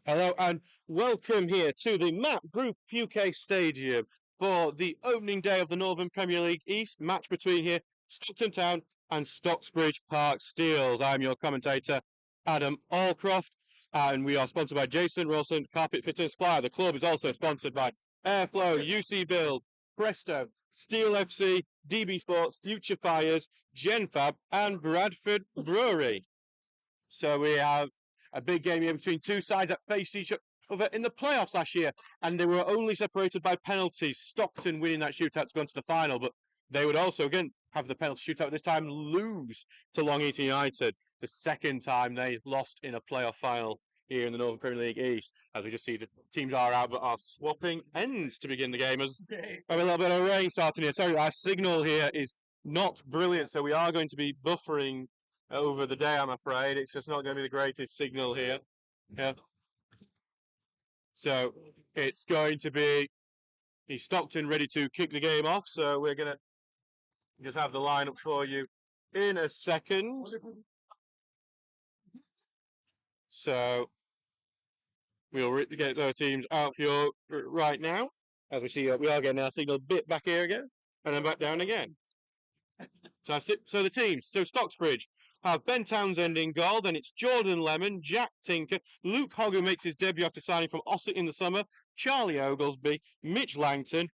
Hello and welcome here to the MAP Group UK Stadium for the opening day of the Northern Premier League East match between here Stockton Town and Stocksbridge Park Steels. I'm your commentator, Adam Allcroft, and we are sponsored by Jason Wilson Carpet Fitting Supply. The club is also sponsored by Airflow, UC Build, Presto, Steel FC, DB Sports, Future Fires, Genfab, and Bradford Brewery. So we have a big game here between two sides that faced each other in the playoffs last year, and they were only separated by penalties. Stockton winning that shootout to go into the final, but they would also again have the penalty shootout this time lose to Long Eaton United, the second time they lost in a playoff final here in the Northern Premier League East. As we just see, the teams are out but are swapping ends to begin the game as we have a little bit of rain starting here. Sorry, our signal here is not brilliant, so we are going to be buffering over the day, I'm afraid. It's just not going to be the greatest signal here. Yeah. So it's going to be Stockton ready to kick the game off. So we're going to just have the lineup for you in a second. So we'll get those teams out for you right now. As we see, we are getting our signal a bit back here again, and then back down again. So the teams. So Stocksbridge have Ben Townsend in goal. Then it's Jordan Lemon, Jack Tinker, Luke Hogg, who makes his debut after signing from Ossett in the summer, Charlie Oglesby, Mitch Langton,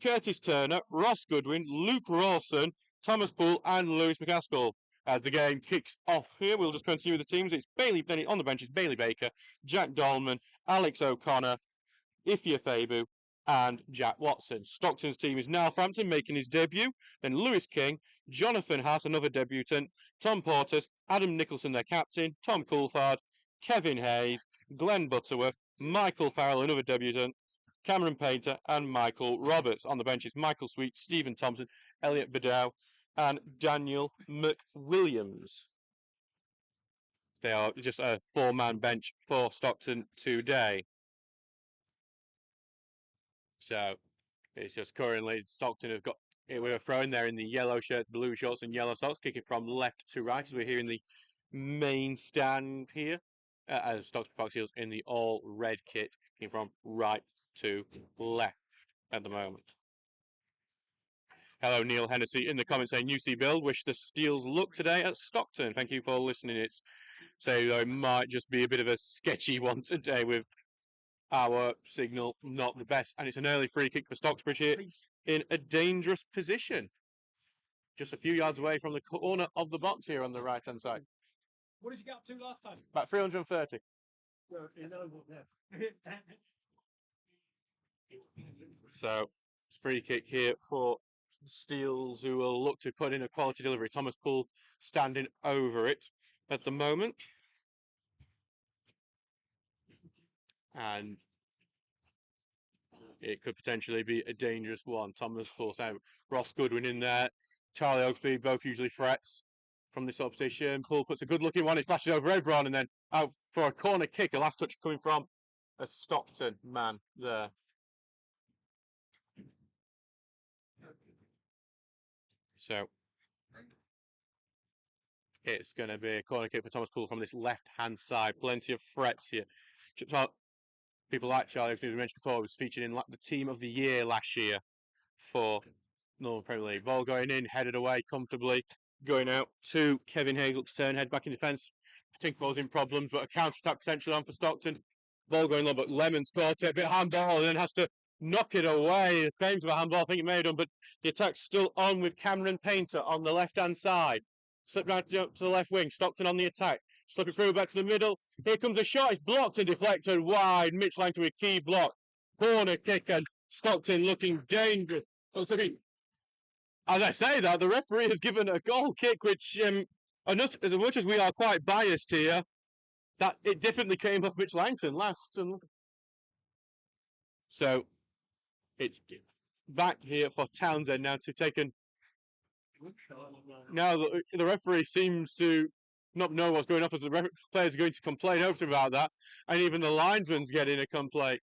Curtis Turner, Ross Goodwin, Luke Rawson, Thomas Poole, and Lewis McCaskill. As the game kicks off here, we'll just continue with the teams. It's Bailey Bennett on the bench. It's Bailey Baker, Jack Dolman, Alex O'Connor, Ifya Fabu, and Jack Watson. Stockton's team is now Frampton making his debut. Then Lewis King, Jonathan Haas, another debutant, Tom Portis, Adam Nicholson, their captain, Tom Coulthard, Kevin Hayes, Glenn Butterworth, Michael Farrell, another debutant, Cameron Painter, and Michael Roberts. On the bench is Michael Sweet, Stephen Thompson, Elliot Bedow, and Daniel McWilliams. They are just a four-man bench for Stockton today. So it's just currently Stockton have got we were throwing there in the yellow shirts, blue shorts, and yellow socks, kicking from left to right as we're here in the main stand here. As Stockton Park Seals in the all red kit, kicking from right to left at the moment. Hello, Neil Hennessy in the comments saying UC Build. Wish the Steels luck today at Stockton. Thank you for listening. It's it might just be a bit of a sketchy one today with our signal not the best, and it's an early free kick for Stocksbridge here in a dangerous position, just a few yards away from the corner of the box here on the right hand side. What did you get up to last time? About 330. So it's free kick here for Steels, who will look to put in a quality delivery. Thomas Poole standing over it at the moment. And it could potentially be a dangerous one. Thomas Poole, Ross Goodwin in there, Charlie Oaksby, both usually threats from this opposition. Poole puts a good looking one, it flashes over Ebron, and then out for a corner kick. A last touch coming from a Stockton man there. So it's going to be a corner kick for Thomas Poole from this left hand side. Plenty of threats here. People like Charlie, as we mentioned before, was featured in the team of the year last year for Northern Premier League. Ball going in, headed away comfortably, going out to Kevin Hazel to turn, head back in defence. Tinkfall's in problems, but a counter-attack potentially on for Stockton. Ball going long, but Lemon's caught it, a bit of handball, and then has to knock it away. Claims of a handball, I think it may have done, but the attack's still on with Cameron Painter on the left-hand side. Slip right to the left wing, Stockton on the attack. Slip it through back to the middle. Here comes a shot. It's blocked and deflected wide. Mitch Langton with a key block. Corner kick, and Stockton looking dangerous. As I say that, the referee has given a goal kick, which, as much as we are quite biased here, that it definitely came off Mitch Langton last. So it's back here for Townsend now to take an. Now the referee seems to not know what's going on, as the players are going to complain over about that, and even the linesman's getting a complaint.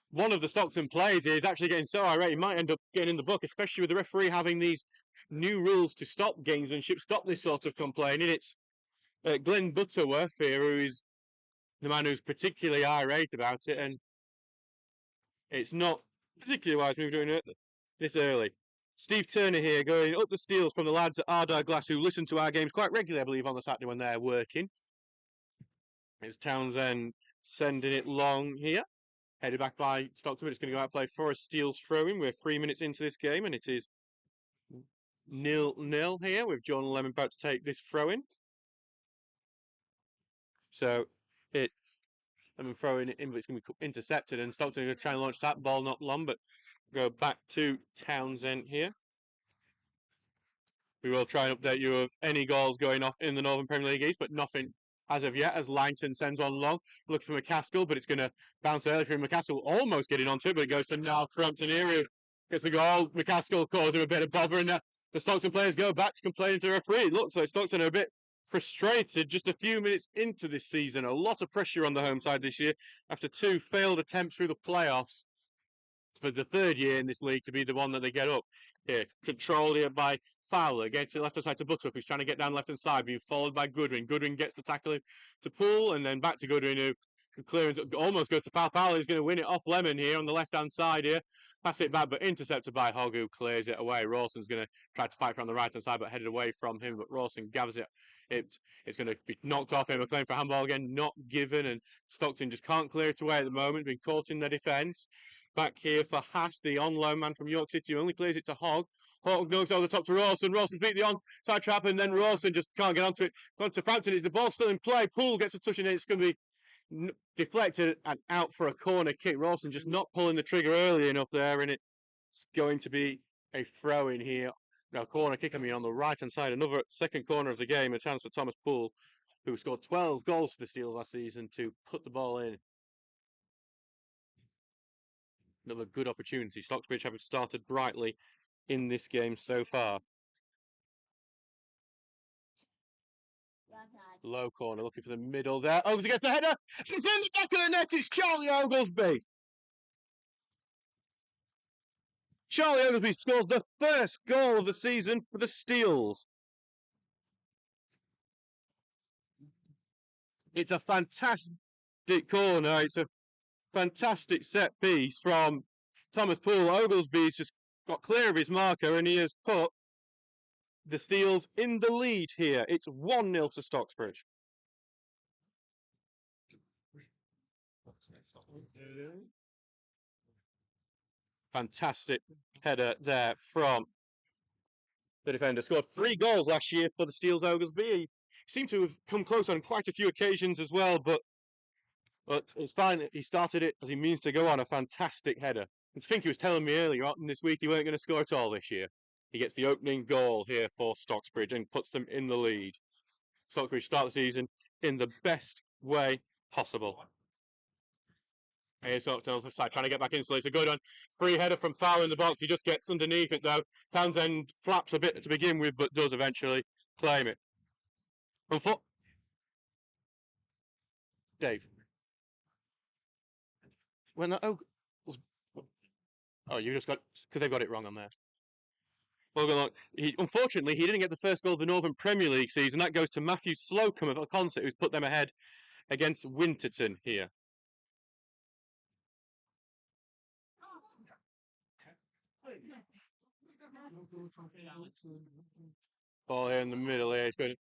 One of the Stockton players is actually getting so irate he might end up getting in the book, especially with the referee having these new rules to stop gamesmanship, stop this sort of complaining. It's Glenn Butterworth here, who is the man who's particularly irate about it, and it's not particularly wise move doing it this early. Steve Turner here going up the steals from the lads at Ardagh Glass who listen to our games quite regularly, I believe, on the Saturday when they're working. It's Townsend sending it long here. Headed back by Stockton, but it's going to go out and play for a steals throw-in. We're 3 minutes into this game, and it is 0-0 here with John Lemon about to take this throw-in. So Lemon throwing it in, but it's going to be intercepted, and Stockton going to try and launch that ball, not long, but go back to Townsend here. We will try and update you of any goals going off in the Northern Premier League East, but nothing as of yet, as Langton sends on long, looking for McCaskill, but it's going to bounce early for McCaskill, almost getting onto it, but it goes to Northampton here, who gets the goal. McCaskill causing a bit of bother, and the Stockton players go back to complaining to the referee. It looks like Stockton are a bit frustrated just a few minutes into this season. A lot of pressure on the home side this year after 2 failed attempts through the playoffs for the 3rd year in this league to be the one that they get up. Here, controlled here by Fowler, getting to the left-hand side to Butterworth, who's trying to get down the left-hand side, being followed by Goodwin. Goodwin gets the tackle to Poole, and then back to Goodwin, who clearance almost goes to Fowler, who's going to win it off Lemon here on the left-hand side here. Pass it back, but intercepted by Hogg, who clears it away. Rawson's going to try to fight from the right-hand side, but headed away from him, but Rawson gathers it. It's going to be knocked off him. A claim for handball again, not given, and Stockton just can't clear it away at the moment, being caught in their defence. Back here for Haas, the on-loan man from York City, who only clears it to Hogg. Hogg knocks over the top to Rawson. Rawson's beat the onside trap, and then Rawson just can't get onto it. Gone to Frampton. Is the ball still in play? Poole gets a touch in it. It's going to be deflected and out for a corner kick. Rawson just not pulling the trigger early enough there, and it's going to be a throw in here. Now, corner kick, on the right-hand side. Another second corner of the game. A chance for Thomas Poole, who scored 12 goals for the Steels last season, to put the ball in. Another good opportunity. Stocksbridge have started brightly in this game so far. Low corner, looking for the middle there. Over against the header. It's in the back of the net. It's Charlie Oglesby. Charlie Oglesby scores the first goal of the season for the Steels. It's a fantastic corner. It's a fantastic set piece from Thomas Poole. Oglesby's just got clear of his marker, and he has put the Steels in the lead here. It's 1-0 to Stocksbridge. Fantastic header there from the defender. Scored 3 goals last year for the Steels. Oglesby. He seemed to have come close on quite a few occasions as well, but it's fine. He started it as he means to go on. A fantastic header. And to think he was telling me earlier on this week he weren't going to score at all this year. He gets the opening goal here for Stocksbridge and puts them in the lead. Stocksbridge start the season in the best way possible. Here's Stockton side trying to get back in, so it's a good one. Free header from Fowler in the box. He just gets underneath it though. Townsend flaps a bit to begin with, but does eventually claim it. On foot. Dave. When the you just got, because they got it wrong on there. Well, unfortunately, he didn't get the first goal of the Northern Premier League season. That goes to Matthew Slocum of Concert, who's put them ahead against Winterton here. Ball here in the middle here. It's good.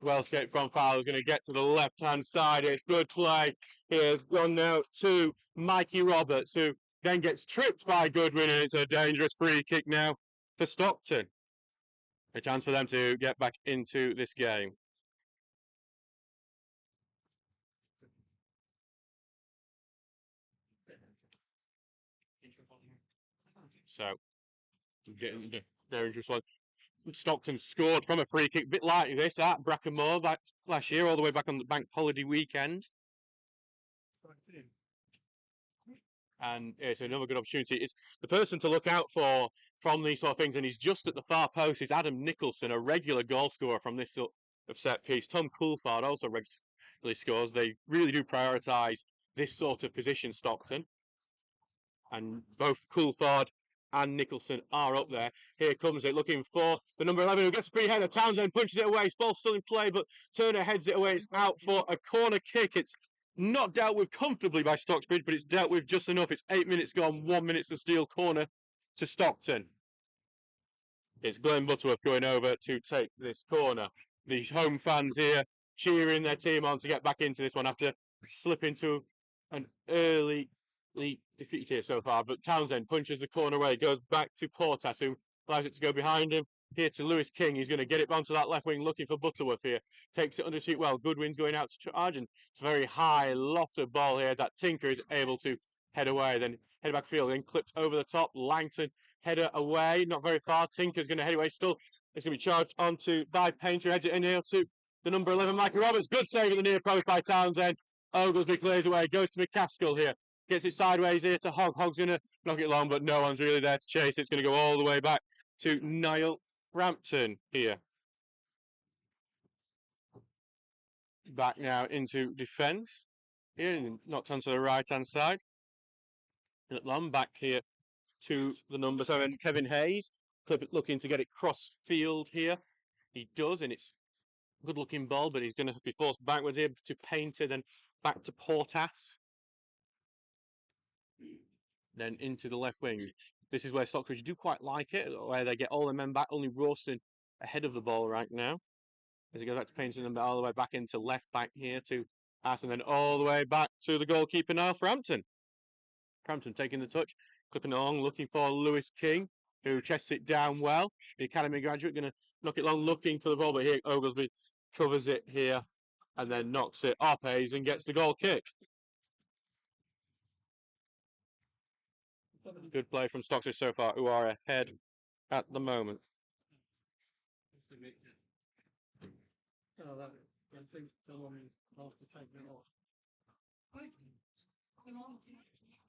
Well escaped from Fowler. Going to get to the left-hand side. It's good play. Here's gone now to Mikey Roberts, who then gets tripped by Goodwin, and it's a dangerous free kick now for Stockton. A chance for them to get back into this game. So, getting their interest one. Stockton scored from a free kick, a bit like this at Brackenmore last year, all the way back on the bank holiday weekend. And it's another good opportunity. It's the person to look out for from these sort of things, and he's just at the far post, is Adam Nicholson, a regular goal scorer from this sort of set piece. Tom Coulthard also regularly scores. They really do prioritise this sort of position, Stockton. And both Coulthard and Nicholson are up there. Here comes it, looking for the number 11, who gets a free header. Townsend punches it away. His ball's still in play, but Turner heads it away. It's out for a corner kick. It's Not dealt with comfortably by Stocksbridge, but it's dealt with just enough. It's 8 minutes gone, 1 minute to steal corner to Stockton. It's Glenn Butterworth going over to take this corner. The home fans here cheering their team on to get back into this one after slipping to an early defeat here so far. But Townsend punches the corner away, goes back to Portas, who allows it to go behind him. Here to Lewis King. He's going to get it onto that left wing, looking for Butterworth here. Takes it under shoot well. Goodwin's going out to Argent. It's a very high, lofted ball here that Tinker is able to head away. Then head back field, then clipped over the top. Langton header away, not very far. Tinker's going to head away. Still, it's going to be charged onto by Painter. Heads it in here to the number 11, Mikey Roberts. Good save at the near post by Townsend. Oglesby clears away. Goes to McCaskill here. Gets it sideways here to Hogg. Hogg's going to knock it long, but no one's really there to chase. It's going to go all the way back to Niall Frampton here. Back now into defence. Here, knocked onto the right-hand side. Long back here to the number 7, Kevin Hayes. Looking to get it cross field here. He does, and it's a good looking ball, but he's going to be forced backwards here to Painter, then back to Portas. Then into the left wing. This is where Stockbridge do quite like it, where they get all the men back, only Rawson ahead of the ball right now. As he goes back to Painter, and all the way back into left back here to Ass, and then all the way back to the goalkeeper now, Frampton. Frampton taking the touch, clipping along, looking for Lewis King, who chests it down well. The academy graduate going to knock it long, looking for the ball, but here Oglesby covers it here and then knocks it off Hayes and gets the goal kick. Good play from Stocksbridge so far, who are ahead at the moment.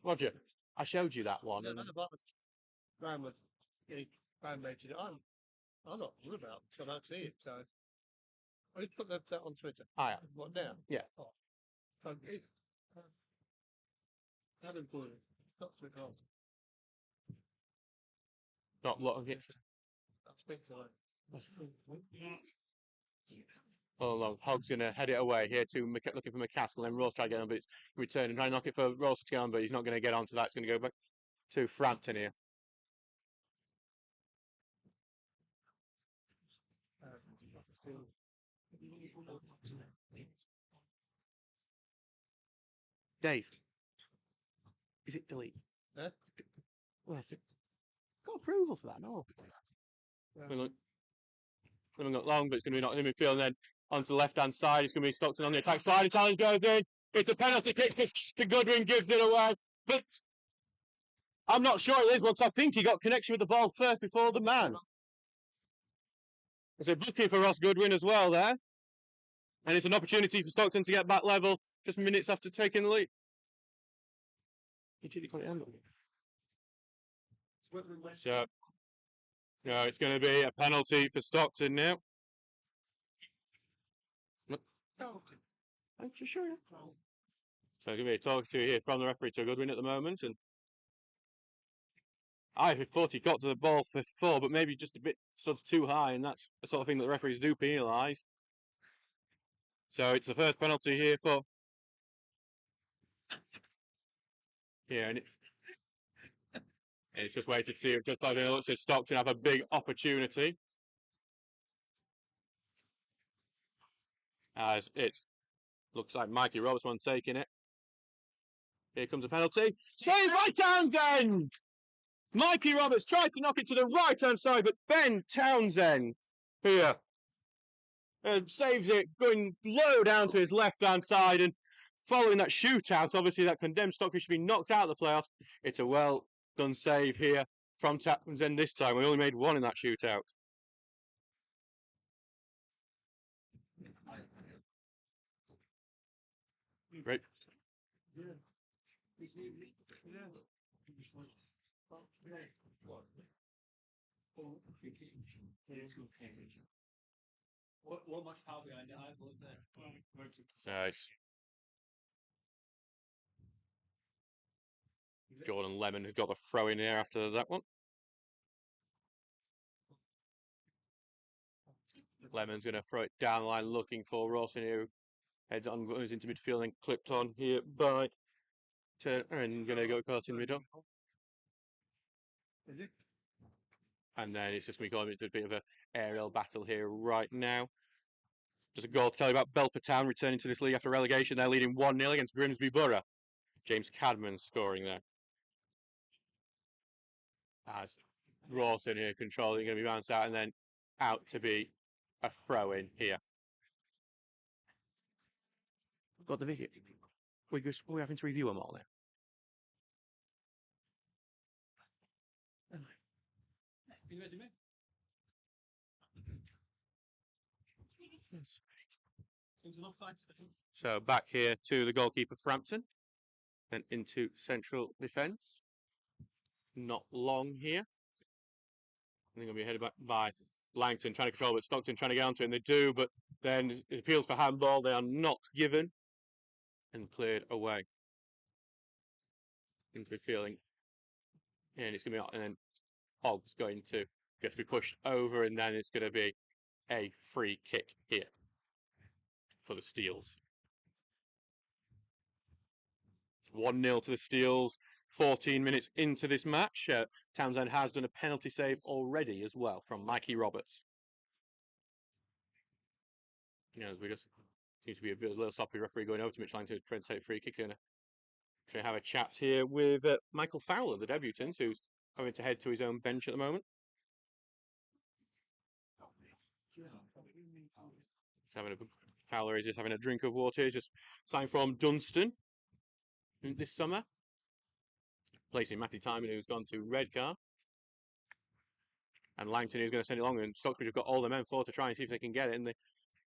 Roger, I showed you that one. Yeah, Graham was Graham mentioned it. I'm not sure about it, so I don't see it. So I just put that on Twitter. Ah, yeah. What now? Yeah. Oh. So it, Adam Boyle, not to go. Not looking. I'll speak to him. Oh, long. Hogg's going to head it away here to looking for McCaskill, and Ross try to get on, but it's returning, trying to knock it for Ross to get on, but he's not going to get onto that. It's going to go back to Frampton here. Dave, is it delete? Huh? Well, got approval for that, no? We've got long, but it's going to be not in midfield, and then onto the left-hand side, it's going to be Stockton on the attack side. The challenge goes in. It's a penalty kick to Goodwin, gives it away. But I'm not sure it is once I think he got connection with the ball first before the man. It's a booking for Ross Goodwin as well there. And it's an opportunity for Stockton to get back level just minutes after taking the lead. So, no, it's going to be a penalty for Stockton now. I'm sure. So, going to be a talk to here from the referee to Goodwin at the moment, and I thought he got to the ball for 4, but maybe just a bit sort of too high, and that's the sort of thing that the referees do penalise. So it's the first penalty here for. Yeah, and it's just waited to see if just by the looks of Stockton have a big opportunity. As it looks like Mikey Roberts one taking it. Here comes a penalty. Saved by Townsend! Mikey Roberts tries to knock it to the right-hand side, but Ben Townsend here saves it, going low down to his left-hand side, and following that shootout, obviously that condemned Stockbridge should be knocked out of the playoffs. It's a well-done save here from Townsend this time. We only made 1 in that shootout. Great. What much power behind it? I was there. Nice. Jordan Lemon who got the throw in here after that one. Lemon's going to throw it down the line looking for Rawson, who Heads on, goes into midfield and clipped on here by Turner and going to go caught in the middle. Is it? And then it's just going to be going into a bit of an aerial battle here right now. Just a goal to tell you about Belper Town returning to this league after relegation. They're leading 1-0 against Grimsby Borough. James Cadman scoring there. As Rawson here controlling, going to be bounced out and then out to be a throw in here. Got the video. We're having to review them all now. You ready, mate? Yes. Seems an offside. So back here to the goalkeeper Frampton and into central defence. Not long here. I think going to be headed back by Langton trying to control it. Stockton trying to get onto it, and they do, but then it appeals for handball. They are not given and cleared away into feeling. And it's going to be, and then Hogg's going to get to be pushed over, and then it's going to be a free kick here for the Steels. 1-0 to the Steels. 14 minutes into this match. Townsend has done a penalty save already as well from Mikey Roberts. As we just seems to be a little soppy referee going over to Mitch Langton to take free kick. And actually have a chat here with Michael Fowler, the debutant, who's having to head to his own bench at the moment. Fowler is just having a drink of water. He's just signed from Dunstan this summer, placing Matty Timon, who's gone to Redcar. And Langton is going to send it along, and Stocksbridge have got all the men forward to try and see if they can get it, and they're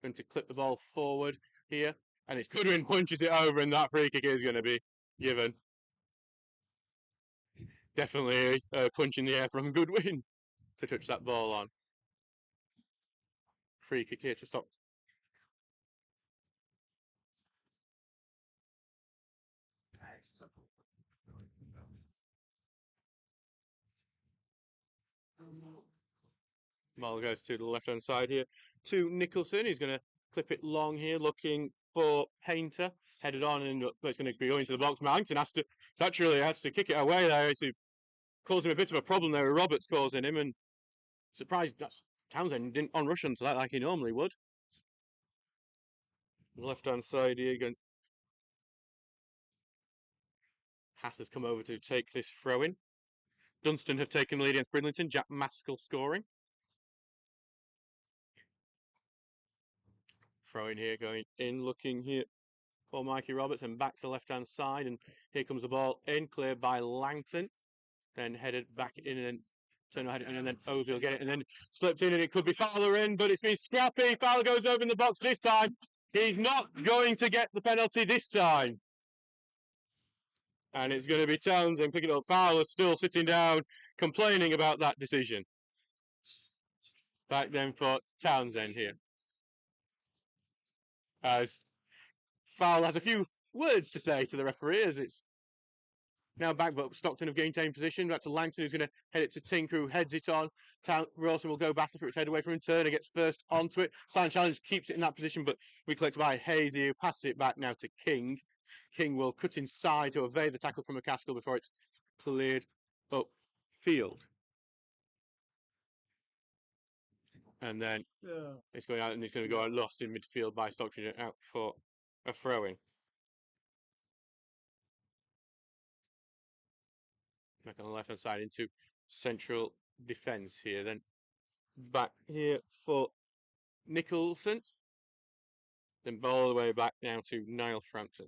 going to clip the ball forward here. And it's Goodwin punches it over, and that free kick is going to be given. Definitely a punch in the air from Goodwin to touch that ball on. Free kick here to stop. Ball goes to the left-hand side here to Nicholson. He's going to clip it long here, looking for Painter. Headed on, and but it's going to be going to the box. Langton has to kick it away there. It's causing him a bit of a problem there with Roberts causing him, and surprised that Townsend didn't on-rush onto that like he normally would. Left-hand side here again. Hass has come over to take this throw-in. Dunstan have taken the lead against Bridlington. Jack Maskell scoring. Throw-in here, going in, looking here for Mikey Roberts, and back to the left-hand side. And here comes the ball in, cleared by Langton. Then headed back in, and then turn ahead, and then Ozil get it, and then slipped in, and it could be Fowler in, but it's been scrappy. Fowler goes over in the box this time. He's not going to get the penalty this time. And it's going to be Townsend picking it up. Fowler still sitting down, complaining about that decision. Back then for Townsend here. As Fowler has a few words to say to the referee as it's now back, but Stockton have gained position. Back to Langton, who's going to head it to Tinker, who heads it on. Rawson will go back for its head away from him. Turner gets first onto it. Silent challenge keeps it in that position, but we collected by Hazy, who passes it back now to King. King will cut inside to evade the tackle from McCaskill before it's cleared up field. And then it's going out, and it's going to go out lost in midfield by Stockton, out for a throw-in. Back on the left-hand side into central defence here. Then back here for Nicholson. Then ball all the way back now to Niall Frampton.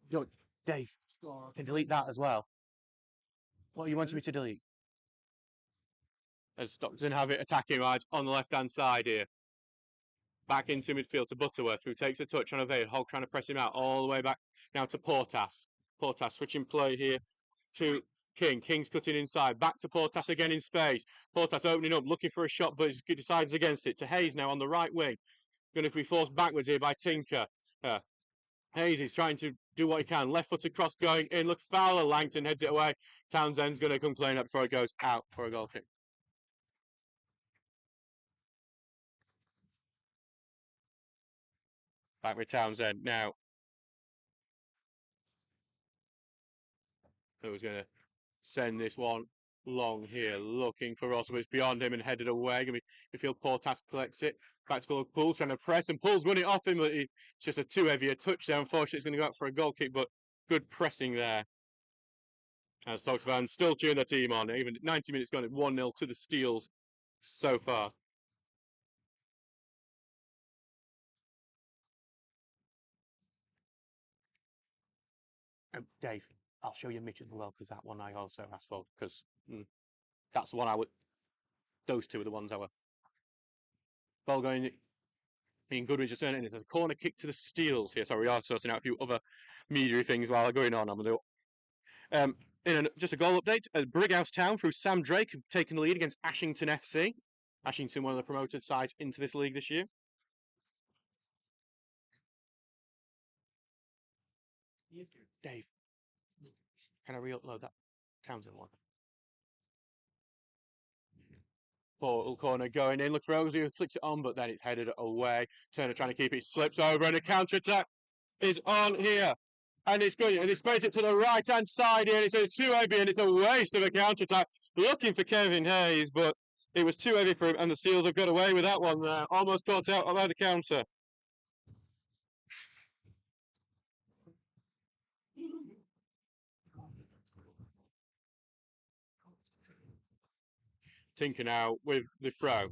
Yo, Dave, can delete that as well. What you wanted me to delete? As Stockton have it attacking right on the left-hand side here. Back into midfield to Butterworth, who takes a touch on Ovade. Hogg trying to press him out all the way back now to Portas. Portas switching play here to King. King's cutting inside. Back to Portas again in space. Portas opening up, looking for a shot, but he decides against it. To Hayes now on the right wing. Going to be forced backwards here by Tinker. Hayes is trying to do what he can. Left footed cross going in. Look, Fowler. Langton heads it away. Townsend's going to come clean up before it goes out for a goal kick. Back with Townsend now. So he's going to send this one long here, looking for Ross, but it's beyond him and headed away. Gonna be feel Portas collects it. Back to Pools trying to press, and Pools won it off him, but it's just a too heavy a touch there. Unfortunately, it's going to go out for a goal kick, but good pressing there. As Stocks fans still cheering their team on, even 90 minutes gone, 1-0 to the Steels so far. Dave, I'll show you Mitch as well, because that one I also asked for, because that's the one I would. Those two are the ones I were. Ball going in Goodwin's just turning it. It's a corner kick to the Steels here. Sorry, we are sorting out a few other media things while going on. Just a goal update. Brighouse Town through Sam Drake have taken the lead against Ashington FC. Ashington, one of the promoted sides into this league this year. Dave, can I re-upload that Townsend one? Portal corner going in. Look for Owsley who flicks it on, but then it's headed away. Turner trying to keep it, slips over, and a counter attack is on here. And it's good, and it's made it to the right hand side here. And it's a too heavy, and it's a waste of a counter attack. Looking for Kevin Hayes, but it was too heavy for him, and the Steels have got away with that one there. Almost caught out by the counter. Tinker now with the throw.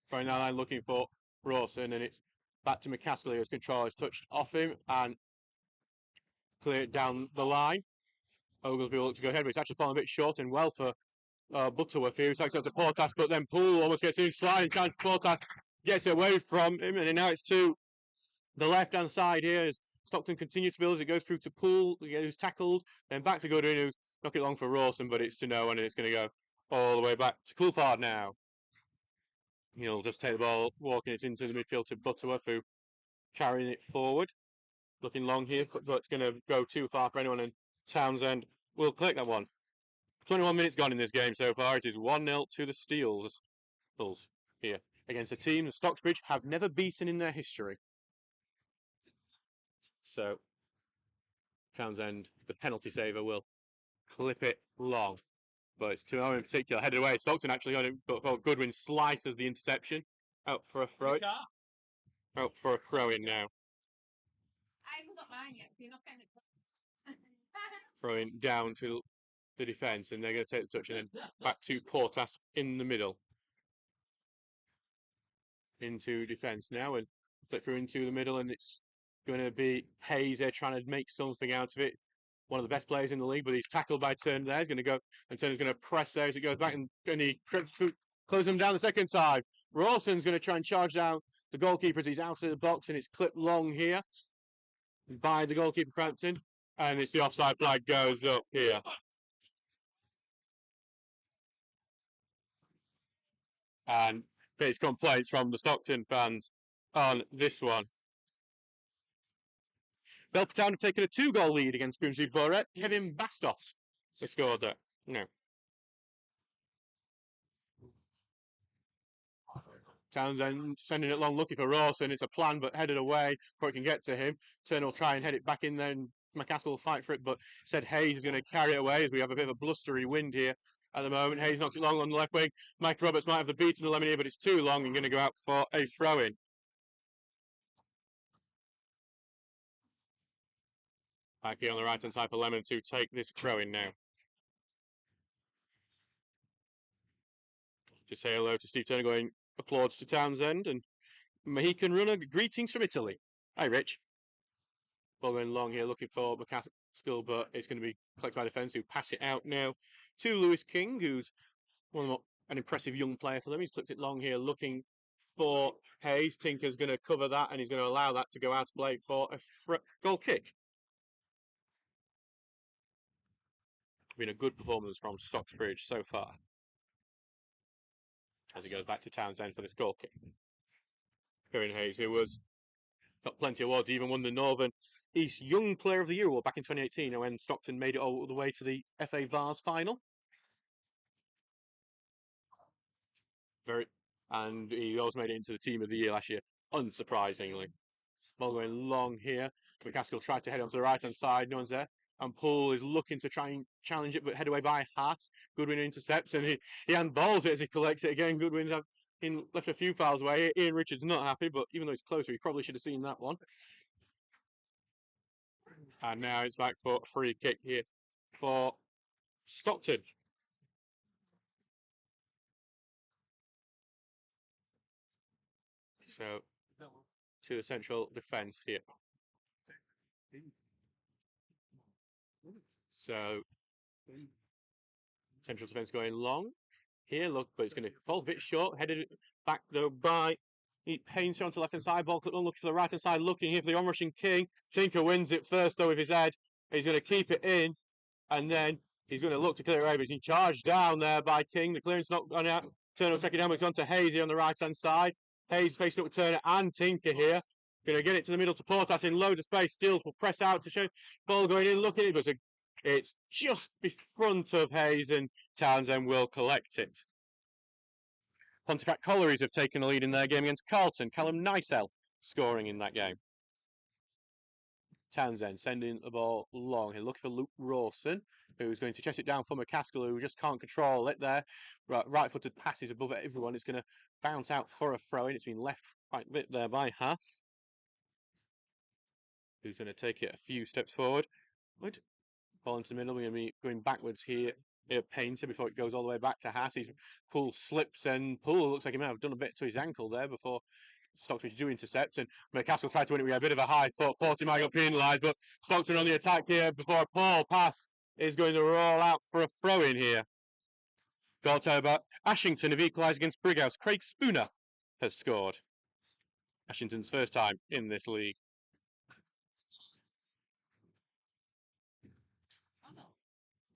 Throwing that line looking for Rawson, and it's back to McCaskill whose control is touched off him and clear it down the line. Oglesby will look to go ahead, but it's actually fallen a bit short and well for Butterworth here. He takes up to Portas, but then Poole almost gets in, sliding chance. Portas gets it away from him, and now it's to the left hand side here as Stockton continues to build as it goes through to Poole, who's tackled, then back to Goodwin, who's knocked it long for Rawson, but it's to no one, and it's going to go all the way back to Coulthard now. He'll just take the ball, walking it into the midfield to Butterworth, who carrying it forward. Looking long here, but it's going to go too far for anyone, and Townsend will collect that one. 21 minutes gone in this game so far. It is 1-0 to the Steels. Bulls here against a team that Stocksbridge have never beaten in their history. So Townsend, the penalty saver, will clip it long. But it's to in particular headed away. Stockton actually got it, but Goodwin slices the interception out for a throw. Out for a throw in now. I haven't got mine yet. You're not getting it. Throwing down to the defence, and they're going to take the touch and then back to Portas in the middle. Into defence now and flip through into the middle, and it's going to be Hayes there trying to make something out of it. One of the best players in the league, but he's tackled by Turner there. He's going to go, and Turner's going to press there as it goes back, and he closes him down the second time. Rawson's going to try and charge down the goalkeeper as he's out of the box, and it's clipped long here by the goalkeeper Frampton, and it's the offside flag goes up here. And there's complaints from the Stockton fans on this one. Belper Town have taken a 2-goal lead against Grimsby Borough. Kevin Bastos has scored that. No. Townsend sending it long, looking for Rawson. It's a plan, but headed away before it can get to him. Turner will try and head it back in there, and McCaskill will fight for it, but said Hayes is going to carry it away as we have a bit of a blustery wind here at the moment. Hayes knocks it long on the left wing. Mike Roberts might have the beat in the lemon here, but it's too long and going to go out for a throw-in. Back here on the right-hand side for Lemon to take this throw-in now. Just say hello to Steve Turner, going applauds to Townsend, and Mohican runner, greetings from Italy. Hi, Rich. Ball going long here, looking for McCaskill, but it's going to be collected by defence, who pass it out now to Lewis King, who's an impressive young player for them. He's flipped it long here, looking for Hayes. Tinker's going to cover that, and he's going to allow that to go out of play for a goal kick. Been a good performance from Stocksbridge so far. As he goes back to Townsend for this goal kick. Kevin Hayes, who was got plenty of awards, even won the Northern East Young Player of the Year award back in 2018 when Stockton made it all the way to the FA Vars final. And he also made it into the Team of the Year last year, unsurprisingly. Ball going long here. McCaskill tried to head onto the right-hand side, no one's there. And Poole is looking to try and challenge it, but head away by Haas. Goodwin intercepts, and he handballs it as he collects it again. Goodwin left a few fouls away. Ian Richards not happy, but even though he's closer, he probably should have seen that one. And now it's back for a free kick here for Stockton. So, to the central defence here. So, central defence going long. Here, look, but it's going to fall a bit short. Headed back, though, by Painter onto the left-hand side. Ball looking for the right-hand side, looking here for the onrushing King. Tinker wins it first, though, with his head. He's going to keep it in, and then he's going to look to clear it away, but he's charged down there by King. The clearance not gone out. Turner will take it down, but it's on to Hayes on the right-hand side. Hayes facing up with Turner and Tinker here. Going to get it to the middle to Portas in loads of space. Steels will press out to show. Ball going in, looking at it, but it's just in front of Hayes, and Townsend will collect it. Pontefract Collieries have taken a lead in their game against Carlton. Callum Nicell scoring in that game. Townsend sending the ball long. He's looking for Luke Rawson, who's going to chest it down for McCaskill, who just can't control it there. Right-footed passes above everyone. It's going to bounce out for a throw-in. It's been left quite a bit there by Haas, who's going to take it a few steps forward. Ball into the middle. We're going to be going backwards here. Painter before it goes all the way back to Haas. Poole slips, and Poole looks like he might have done a bit to his ankle there before Stockbridge do intercept, and McCaskill tried to win it with a bit of a high foot. Porty might get penalised, but Stockton on the attack here before Paul pass is going to roll out for a throw-in here. Goal tell about Ashington have equalised against Brighouse. Craig Spooner has scored. Ashington's first time in this league.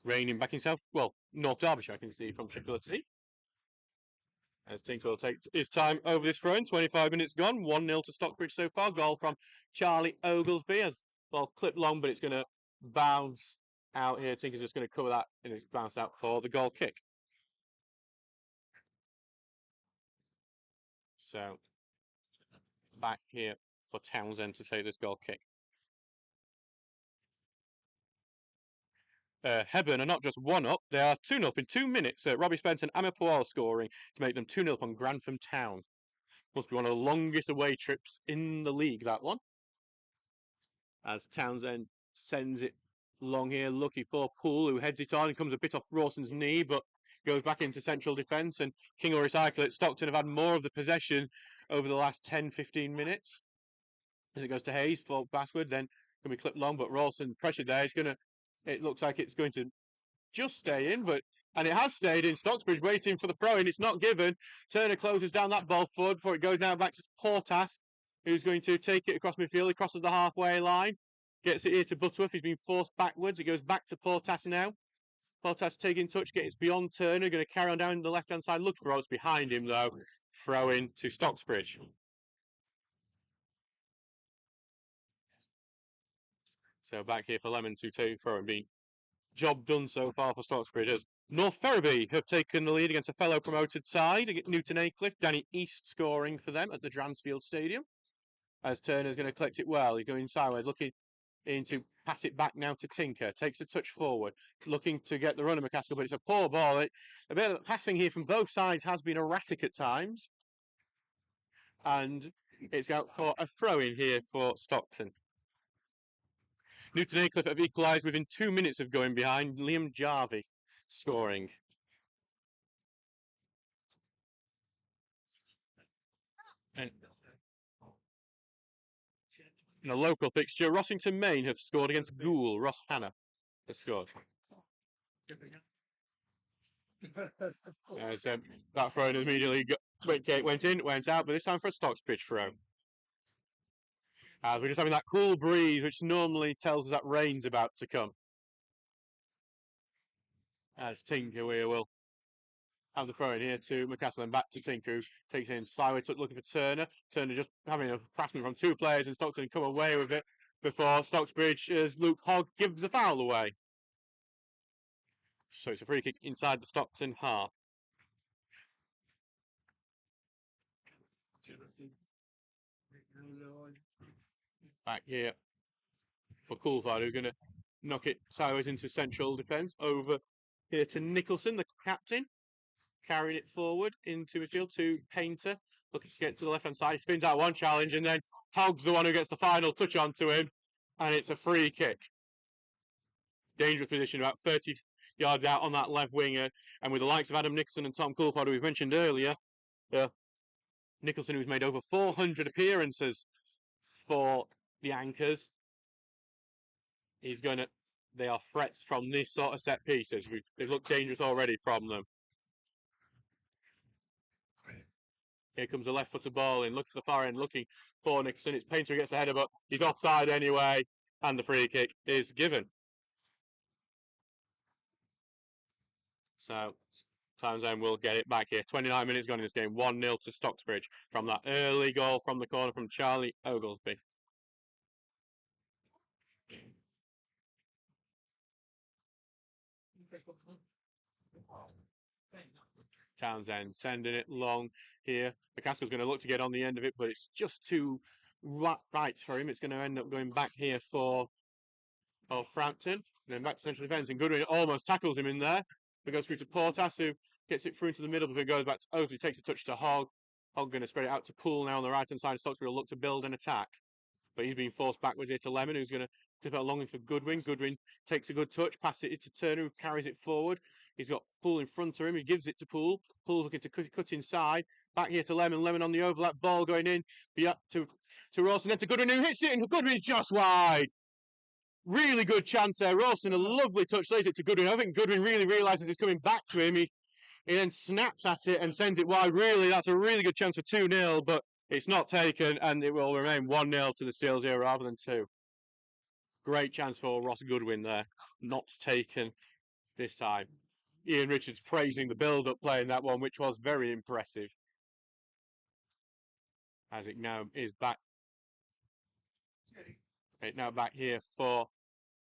Raining back in North Derbyshire, I can see from Sheffield City. As Tinkle takes his time over this throw-in, 25 minutes gone, 1-0 to Stockbridge so far. Goal from Charlie Oglesby, as ball clipped long, but it's going to bounce out here. Tinker's just going to cover that, and it's bounced out for the goal kick. So, back here for Townsend to take this goal kick. Hebburn are not just 1-up, they are 2-up in 2 minutes. Robbie Spence and Amir Powell scoring to make them 2-0 up on Grantham Town. Must be one of the longest away trips in the league, that one. As Townsend sends it long here, looking for Poole, who heads it on and comes a bit off Rawson's knee, but goes back into central defence, and King will recycle it. Stockton have had more of the possession over the last 10-15 minutes. As it goes to Hayes for backward, then going to be clipped long, but Rawson pressured there. It looks like it's going to just stay in, and it has stayed in. Stocksbridge waiting for the throw-in. It's not given. Turner closes down that ball forward before it goes now back to Portas, who's going to take it across midfield. He crosses the halfway line. Gets it here to Butterworth. He's been forced backwards. It goes back to Portas now. Portas taking touch, gets beyond Turner. Going to carry on down the left-hand side. Look for what's behind him, though. Throw-in to Stocksbridge. So back here for Lemon to take throw and being job done so far for Stocksbridge, as North Ferriby have taken the lead against a fellow promoted side. Newton Aycliffe, Danny East scoring for them at the Dransfield Stadium. As Turner's going to collect it well. He's going sideways, looking in to pass it back now to Tinker. Takes a touch forward, looking to get the run of McCaskill, but it's a poor ball. A bit of passing here from both sides has been erratic at times. And it's out for a throw-in here for Stockton. Newton Aycliffe have equalised within 2 minutes of going behind. Liam Jarvie scoring. And in a local fixture, Rossington Main have scored against Goole. Ross Hanna has scored. As that throw immediately went in, went out, but this time for a Stocksbridge throw. We're just having that cool breeze, which normally tells us that rain's about to come. As Tinker will have the throw in here to McCaskill and back to Tinker, who takes it in slyly, looking for Turner. Turner just having a harassment from 2 players, and Stockton come away with it. before Stocksbridge as Luke Hogg gives a foul away. So it's a free kick inside the Stockton half. Back here for Coulthard, who's going to knock it sideways into central defence. Over here to Nicholson, the captain, carrying it forward into midfield to Painter, looking to get to the left-hand side. He spins out one challenge, and then Hogg's the one who gets the final touch onto him, and it's a free kick. Dangerous position, about 30 yards out on that left winger, and with the likes of Adam Nicholson and Tom Coulthard, who we've mentioned earlier, Nicholson, who's made over 400 appearances for the Anchors, they are threats from this sort of set pieces. They've looked dangerous already from them. Here comes a left-footed ball in. Look at the far end, looking for Nicholson. It's Painter who gets the header, but he's offside anyway, and the free kick is given. So Townsend will get it back here. 29 minutes gone in this game. 1-0 to Stocksbridge from that early goal from the corner from Charlie Oglesby. Townsend sending it long here. McCaskill's going to look to get on the end of it, but it's just too right for him. It's going to end up going back here for Frampton. Then back to central defence, and Goodwin almost tackles him in there. It goes through to Portas, who gets it through into the middle before it goes back to Oakley, takes a touch to Hogg. Hogg going to spread it out to Poole now on the right-hand side. Stocksbridge will look to build an attack, but he's being forced backwards here to Lemon, who's going to clip out longing for Goodwin. Goodwin takes a good touch, passes it to Turner, who carries it forward. He's got Poole in front of him. He gives it to Poole. Poole's looking to cut inside. Back here to Lemon. Lemon on the overlap. Ball going in. To Rawson. Then to Goodwin, who hits it. And Goodwin's just wide. Really good chance there. Rawson, a lovely touch. Lays it to Goodwin. I think Goodwin really realises it's coming back to him. He then snaps at it and sends it wide. Really, that's a really good chance for 2-0. But it's not taken. And it will remain 1-0 to the Steels here rather than 2. Great chance for Ross Goodwin there. Not taken this time. Ian Richards praising the build-up play in that one, which was very impressive. As it now is back. It now back here for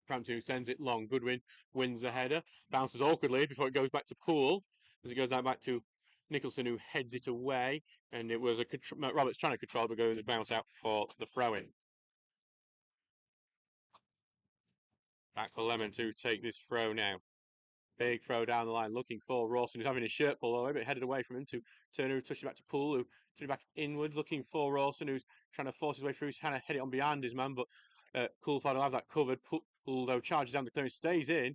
Frampton, who sends it long. Goodwin wins the header, bounces awkwardly before it goes back to Poole. As it goes down back to Nicholson, who heads it away. And it was Roberts trying to control, but goes to bounce out for the throw-in. Back for Lemon to take this throw now. Big throw down the line, looking for Rawson, who's having his shirt pulled away, but headed away from him to Turner, who touched it back to Poole, who touched it back inwards, looking for Rawson, who's trying to force his way through. He's trying to head it on behind his man, but Coulthard will have that covered. Poole, though, charges down the clearance, stays in.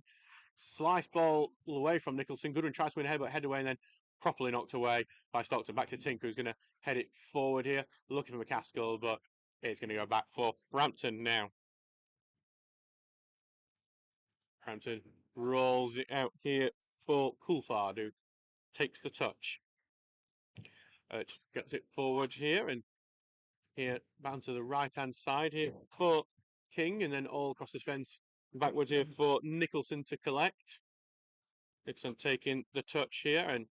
Slice ball away from Nicholson. Goodwin tries to win ahead, but head away and then properly knocked away by Stockton. Back to Tinker, who's going to head it forward here, looking for McCaskill, but it's going to go back for Frampton now. Frampton rolls it out here for Coulthard, who takes the touch. Gets it forward here, and here bound to the right-hand side here for King, and then all across the fence backwards here for Nicholson to collect. Nicholson taking the touch here and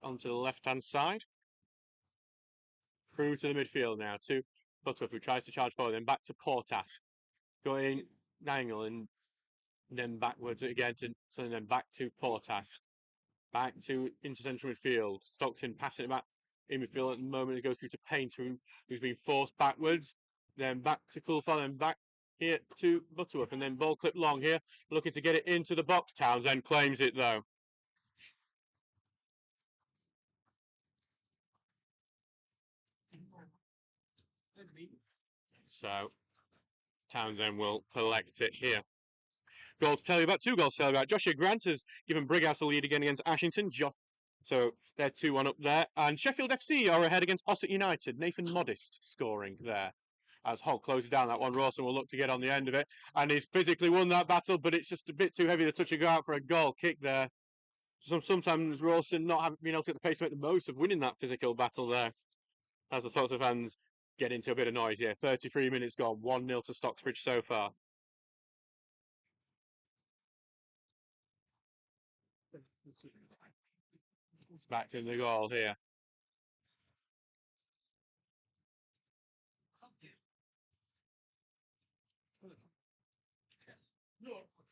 onto the left-hand side. Through to the midfield now to Butterworth, who tries to charge forward, then back to Portas. Going Nangle and then backwards again so then back to Portas. Back to into central midfield. Stockton passing it back in midfield at the moment. It goes through to Painter, who's been forced backwards. Then back to Coulthard, and back here to Butterworth. And then ball clip long here, looking to get it into the box. Townsend claims it though. So Townsend will collect it here. Goal to tell you about, 2 goals to tell you about. Joshua Grant has given Brighouse the lead again against Ashington. So they're 2-1 up there. And Sheffield FC are ahead against Ossett United. Nathan Modest scoring there. As Hogg closes down that one, Rawson will look to get on the end of it. And he's physically won that battle, but it's just a bit too heavy to touch and go out for a goal kick there. Sometimes Rawson not being able to get the pace to make the most of winning that physical battle there. As the sorts of fans get into a bit of noise here. 33 minutes gone, 1-0 to Stocksbridge so far. Back to the goal here.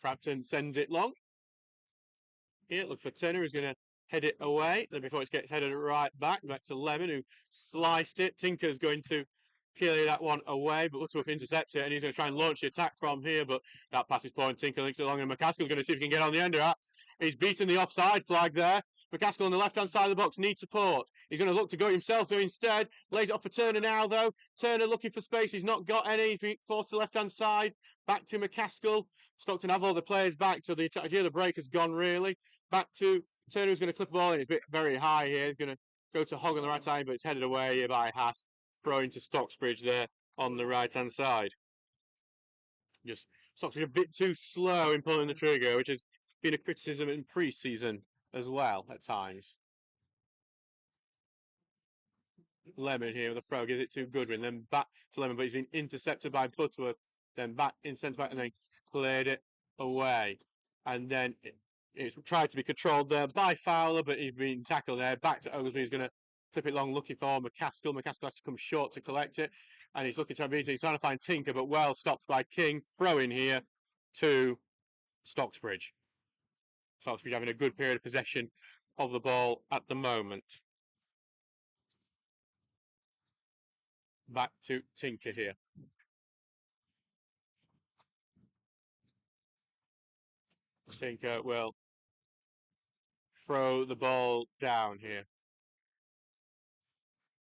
Frampton sends it long. Here, look for Turner, who's going to head it away. Then before it gets headed right back to Lemon, who sliced it. Tinker's going to clear that one away, but Butterworth intercepts it, and he's going to try and launch the attack from here, but that passes point. Tinker links it along, and McCaskill's going to see if he can get on the end of that. He's beaten the offside flag there. McCaskill on the left-hand side of the box needs support. He's going to look to go himself, though, instead. Lays it off for Turner now, though. Turner looking for space. He's not got any. He's been forced to the left-hand side. Back to McCaskill. Stockton have all the players back to the attack. Here, the break has gone, really. Back to Turner, who's going to clip the ball in. It's a bit very high here. He's going to go to Hogg on the right side, but it's headed away here by Haas. Throwing to Stocksbridge there on the right-hand side. Just Stocksbridge a bit too slow in pulling the trigger, which has been a criticism in pre-season as well at times. Lemon here with a throw, gives it to Goodwin, then back to Lemon, but he's been intercepted by Butterworth, then back in centre back, and then cleared it away. And then it's tried to be controlled there by Fowler, but he's been tackled there. Back to Oglesby, who's going to clip it long, looking for McCaskill. McCaskill has to come short to collect it, and he's looking to beat it. He's trying to find Tinker, but well stopped by King. Throw in here to Stocksbridge. Stocksbridge having a good period of possession of the ball at the moment. Back to Tinker here. Tinker will throw the ball down here.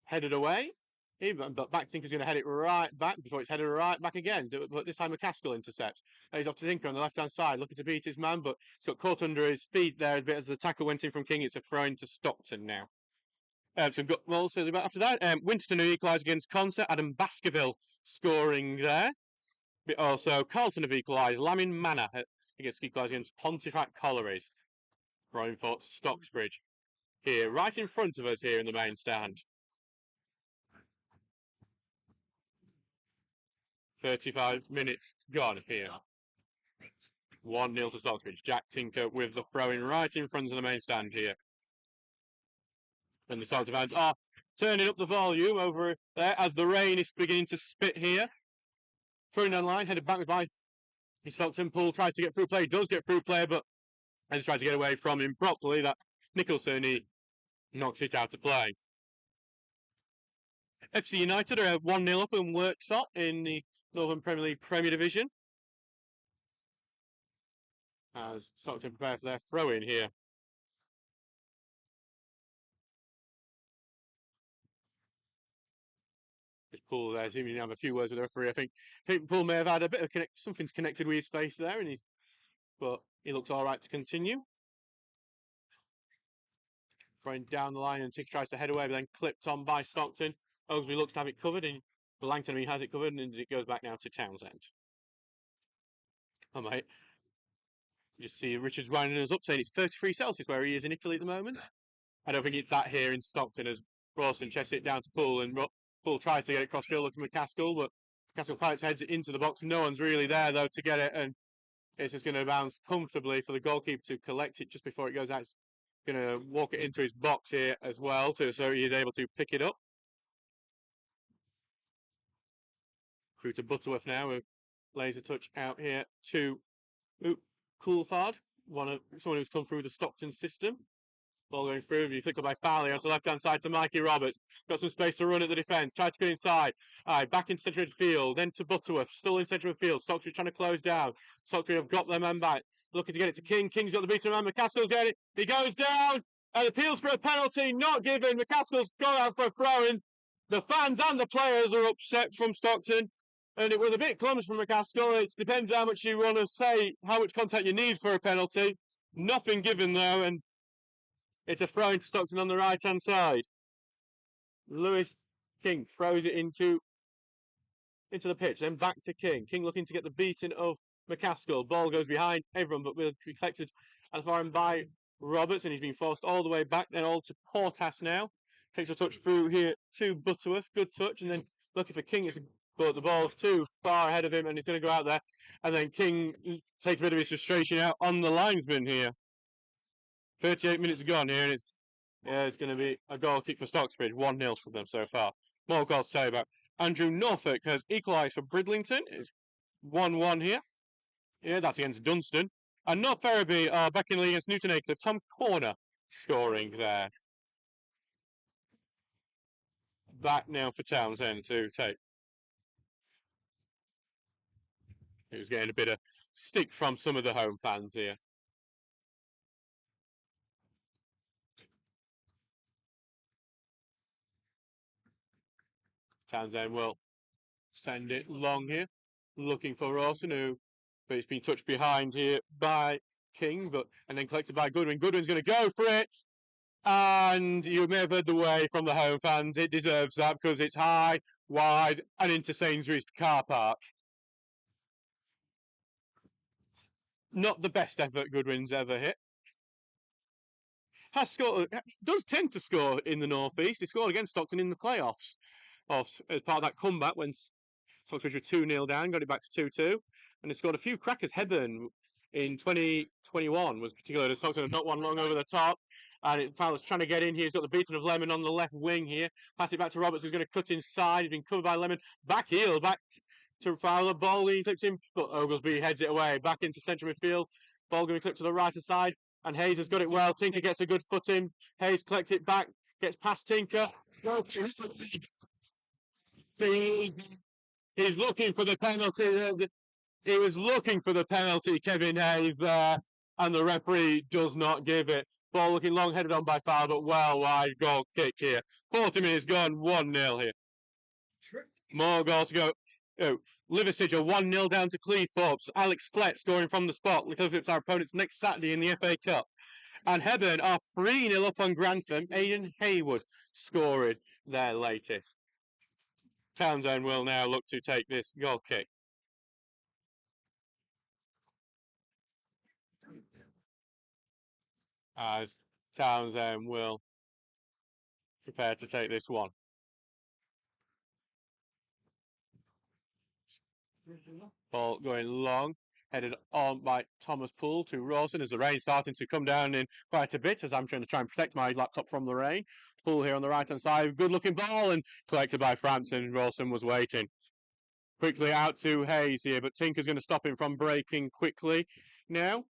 Headed away. But back Tinker's going to head it right back before it's headed right back again. But this time McCaskill intercepts. He's off to Tinker on the left-hand side, looking to beat his man, but he's got caught under his feet there a bit as the tackle went in from King. It's a throw into Stockton now. So we've got well, so after that, Winston who equalised against Concert. Adam Baskerville scoring there. But also Carlton have equalised. Lamin Manor against equalised against Pontefract Collieries. Throwing for Stocksbridge here, right in front of us here in the main stand. 35 minutes gone here. 1-0 to Stocksbridge. Jack Tinker with the throw-in right in front of the main stand here. And the Stockton fans are turning up the volume over there as the rain is beginning to spit here. Throwing down line, headed backwards by Stockton. Poole tries to get through play, does get through play, but as he tries to get away from him properly, that Nicholson, he knocks it out of play. FC United are 1-0 up in Worksop in the Northern Premier League Premier Division. As Stockton prepare for their throw-in here. Poole there seeming to have a few words with the referee. I think Poole may have had a bit of something's connected with his face there, and but he looks all right to continue. Throwing down the line, and Tick tries to head away, but then clipped on by Stockton. Oglesby looks to have it covered, and Langton has it covered, and it goes back now to Townsend. Oh mate, you just see Richards winding us up, saying it's 33 Celsius where he is in Italy at the moment. I don't think it's that here in Stockton as Rawson chests it down to Poole, and Poole tries to get it cross field looking for McCaskill, but McCaskill fights, heads it into the box. No one's really there though to get it, and it's just going to bounce comfortably for the goalkeeper to collect it just before it goes out. It's going to walk it into his box here as well, so he is able to pick it up. Through to Butterworth now, who lays a touch out here to Coulthard, someone who's come through the Stockton system. Ball going through, he flicked up by Fowler onto the left-hand side to Mikey Roberts. Got some space to run at the defence. Tried to get inside. Back in centre midfield. Then to Butterworth. Still in centre midfield. Stockton trying to close down. Stockton have got their man back. Looking to get it to King. King's got the beaten man. McCaskill's getting it. He goes down. And appeals for a penalty. Not given. McCaskill's gone out for a throw-in. The fans and the players are upset from Stockton. And it was a bit clumsy from McCaskill. It depends how much you want to say, how much contact you need for a penalty. Nothing given though. And it's a throw into Stockton on the right-hand side. Lewis King throws it into the pitch, then back to King. King looking to get the beating of McCaskill. Ball goes behind everyone, but will be collected at the far end by Roberts, and he's been forced all the way back. Then all to Portas now. Takes a touch through here to Butterworth. Good touch, and then looking for King. But the ball's too far ahead of him, and he's going to go out there. And then King takes a bit of his frustration out on the linesman here. 38 minutes gone here, and it's going to be a goal kick for Stocksbridge. 1-0 for them so far. More goals to tell you about. Andrew Norfolk has equalised for Bridlington. It's 1-1 here Yeah, that's against Dunstan. And North Ferriby are back in the league against Newton Aycliffe. Tom Corner scoring there. Back now for Townsend to take. He was getting a bit of stick from some of the home fans here. Townsend will send it long here, looking for Rawson, but it's been touched behind here by King, and then collected by Goodwin. Goodwin's going to go for it, and you may have heard the way from the home fans. It deserves that because it's high, wide, and into Sainsbury's car park. Not the best effort Goodwin's ever hit. Does tend to score in the northeast. He scored against Stockton in the playoffs, as part of that comeback when Stocksbridge were 2-0 down, got it back to 2-2, and he scored a few crackers. Hebburn in 2021 was particularly Stockton had not one long over the top, and Fowler's trying to get in here. He's got the beating of Lemon on the left wing here. Pass it back to Roberts, who's going to cut inside. He's been covered by Lemon. Back heel, back to Fowler. Ball he clips him, but Oglesby heads it away. Back into central midfield. Ball going to clip to the right side, and Hayes has got it well. Tinker gets a good footing. Hayes collects it back, gets past Tinker. He's looking for the penalty. He was looking for the penalty, Kevin Hayes there, and the referee does not give it. Ball looking long, headed on by Fowler, but well wide. Goal kick here. 40 minutes gone, 1-0 here. More goals to go. Liversidge are 1-0 down to Cleethorpes. Alex Flett scoring from the spot. Cleethorpes are opponents next Saturday in the FA Cup. And Hebburn are 3-0 up on Grantham. Aidan Haywood scoring their latest. Townsend will now look to take this goal kick. As Townsend will prepare to take this one. Ball going long, headed on by Thomas Poole to Rawson as the rain starting to come down in quite a bit as I'm trying to protect my laptop from the rain. Poole here on the right hand side, good looking ball and collected by Frampton. Rawson was waiting. Quickly out to Hayes here, but Tinker's going to stop him from breaking quickly now.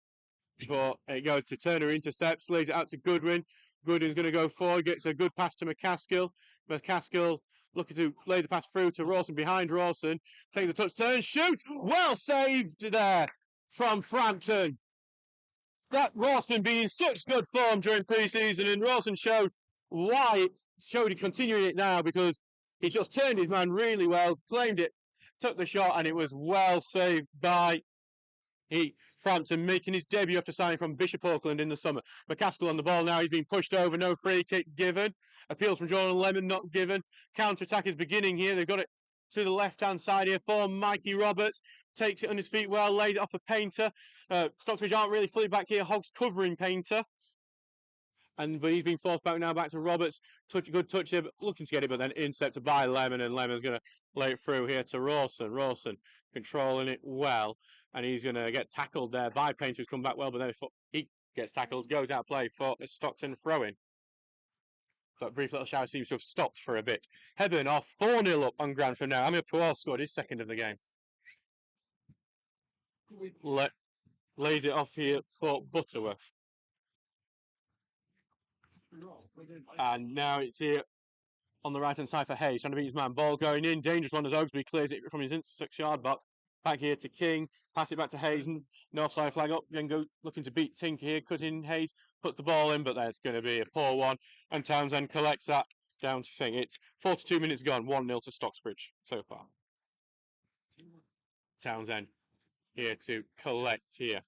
But it goes to Turner, intercepts, lays it out to Goodwin. Goodwin's going to go forward, gets a good pass to McCaskill. McCaskill looking to lay the pass through to Rawson, behind Rawson. Take the touch, turn, shoot! Well saved there from Frampton. That Rawson being in such good form during pre-season, and Rawson showed he continuing it now because he just turned his man really well, claimed it, took the shot, and it was well saved by Frampton, making his debut after signing from Bishop Auckland in the summer. McCaskill on the ball now. He's been pushed over. No free kick given. Appeals from Jordan Lemon not given. Counter-attack is beginning here. They've got it to the left-hand side here for Mikey Roberts. Takes it on his feet well. Lays it off a Painter. Stocksbridge aren't really fully back here. Hogs covering Painter. But he's been forced back now, back to Roberts. Good touch here, but looking to get it, but then intercepted by Lemon, and Lemon's going to lay it through here to Rawson. Rawson controlling it well, and he's going to get tackled there by Painter, who's come back well, but then he gets tackled, goes out of play for a Stockton throw-in. That brief little shower seems to have stopped for a bit. Hebburn are 4-0 up on Grantham now. Amir Pual scored his second of the game. Lays it off here for Butterworth. And now it's here on the right hand side for Hayes, trying to beat his man. Ball going in, dangerous one as Oglesby clears it from his 6-yard box. Back here to King, pass it back to Hayes. North side flag up, then go looking to beat Tinker here. Cutting Hayes, puts the ball in, but there's going to be a poor one. And Townsend collects that down to Thing. It's 42 minutes gone, 1-0 to Stocksbridge so far. Townsend here to collect here.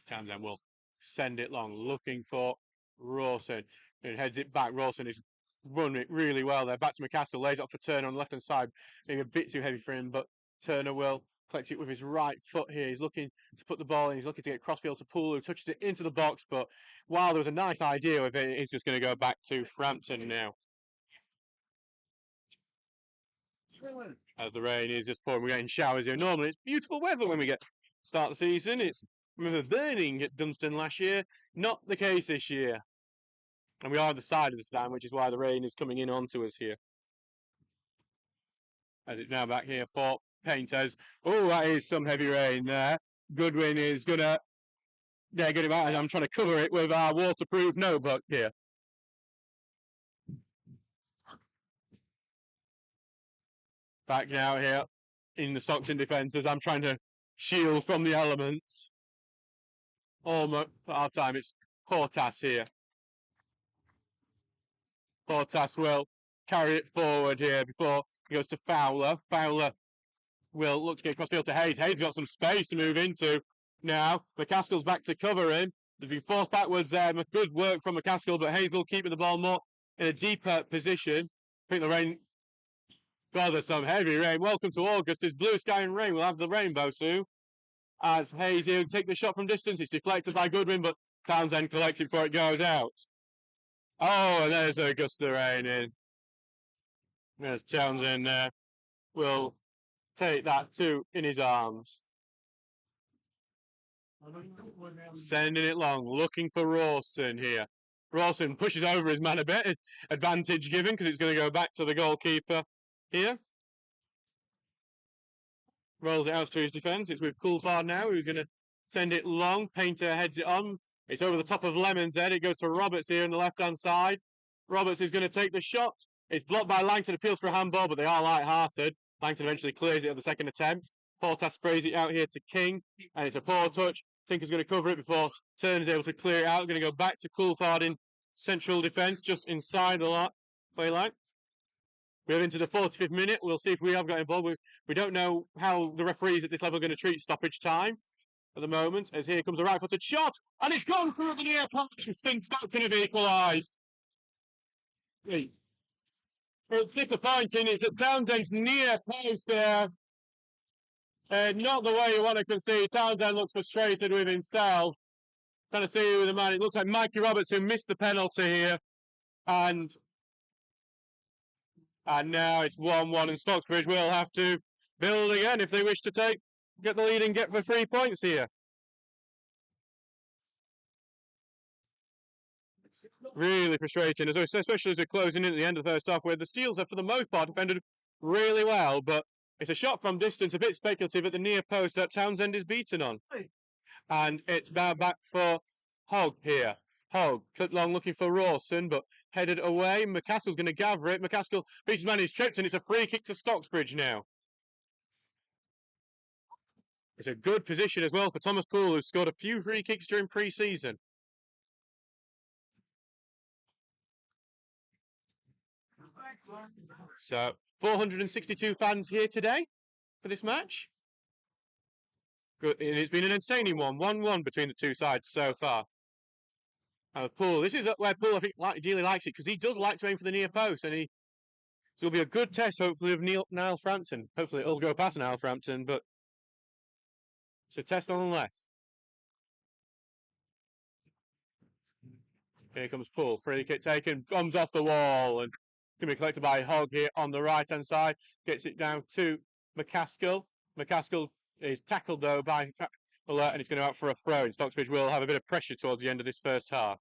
Townsend will send it long, looking for Rawson. It heads it back. Rawson is running it really well there. Back to McCaskill, lays it off for Turner on the left-hand side. Maybe a bit too heavy for him, but Turner will collect it with his right foot here. He's looking to put the ball in. He's looking to get crossfield to Poole, who touches it into the box, but while there was a nice idea with it, it's just going to go back to Frampton now. As the rain is just pouring, we're getting showers here. Normally, it's beautiful weather when we start the season. It's remember burning at Dunstan last year. Not the case this year. And we are on the side of the stand, which is why the rain is coming in onto us here. As it's now back here for painters. Oh, that is some heavy rain there. Goodwin is gonna get it out, and I'm trying to cover it with our waterproof notebook here. Back now here in the Stockton defence as I'm trying to shield from the elements. Almost at our time, it's Portas here. Portas will carry it forward here before he goes to Fowler. Fowler will look to get across field to Hayes. Hayes got some space to move into now. McCaskill's back to cover him. There's been forced backwards there. Good work from McCaskill, but Hayes will keep the ball more in a deeper position. I think the rain. God, there's some heavy rain. Welcome to August. There's blue sky and rain. We'll have the rainbow soon. As Hayes here will take the shot from distance. It's deflected by Goodwin, but Townsend collects it before it goes out. Oh, and there's a gust of rain in. As Townsend will take that too in his arms. Sending it long, looking for Rawson here. Rawson pushes over his man a bit. Advantage given because it's going to go back to the goalkeeper here. Rolls it out to his defence. It's with Coulthard now, who's going to send it long. Painter heads it on. It's over the top of Lemon's head. It goes to Roberts here on the left-hand side. Roberts is going to take the shot. It's blocked by Langton. Appeals for a handball, but they are light-hearted. Langton eventually clears it at the second attempt. Portas sprays it out here to King, and it's a poor touch. Tinker's going to cover it before Turn is able to clear it out. Going to go back to Coulthard in central defence, just inside the play line. We're into the 45th minute. We'll see if we have got involved. We don't know how the referees at this level are going to treat stoppage time at the moment, as here comes a right-footed shot, and it's gone through the near post. Stockton have equalised. It's disappointing. It's at Townsend's near post there. Not the way you want to concede. Townsend looks frustrated with himself. Trying to see with the man. It looks like Mikey Roberts who missed the penalty here. And now it's 1-1, and Stocksbridge will have to build again if they wish to get the lead and get for 3 points here. Really frustrating, especially as we're closing in at the end of the first half, where the Steels have, for the most part, defended really well, but it's a shot from distance, a bit speculative at the near post that Townsend is beaten on. And it's now back for Hogg here. Hogg, cut long looking for Rawson, but headed away. McCaskill's going to gather it. McCaskill beats his man, he's tripped, and it's a free kick to Stocksbridge now. It's a good position as well for Thomas Poole, who's scored a few free kicks during pre-season. So, 462 fans here today for this match. Good. It's been an entertaining one. 1-1 between the two sides so far. Poole, this is where Poole, I think, ideally likes it, because he does like to aim for the near post, and so it'll be a good test, hopefully, of Niall Frampton. Hopefully, it'll go past Niall Frampton, but it's a test nonetheless. Here comes Poole. Free kick taken, comes off the wall, and going to be collected by Hogg here on the right-hand side. Gets it down to McCaskill. McCaskill is tackled, though, by Alert, and it's going to out for a throw. And Stocksbridge will have a bit of pressure towards the end of this first half.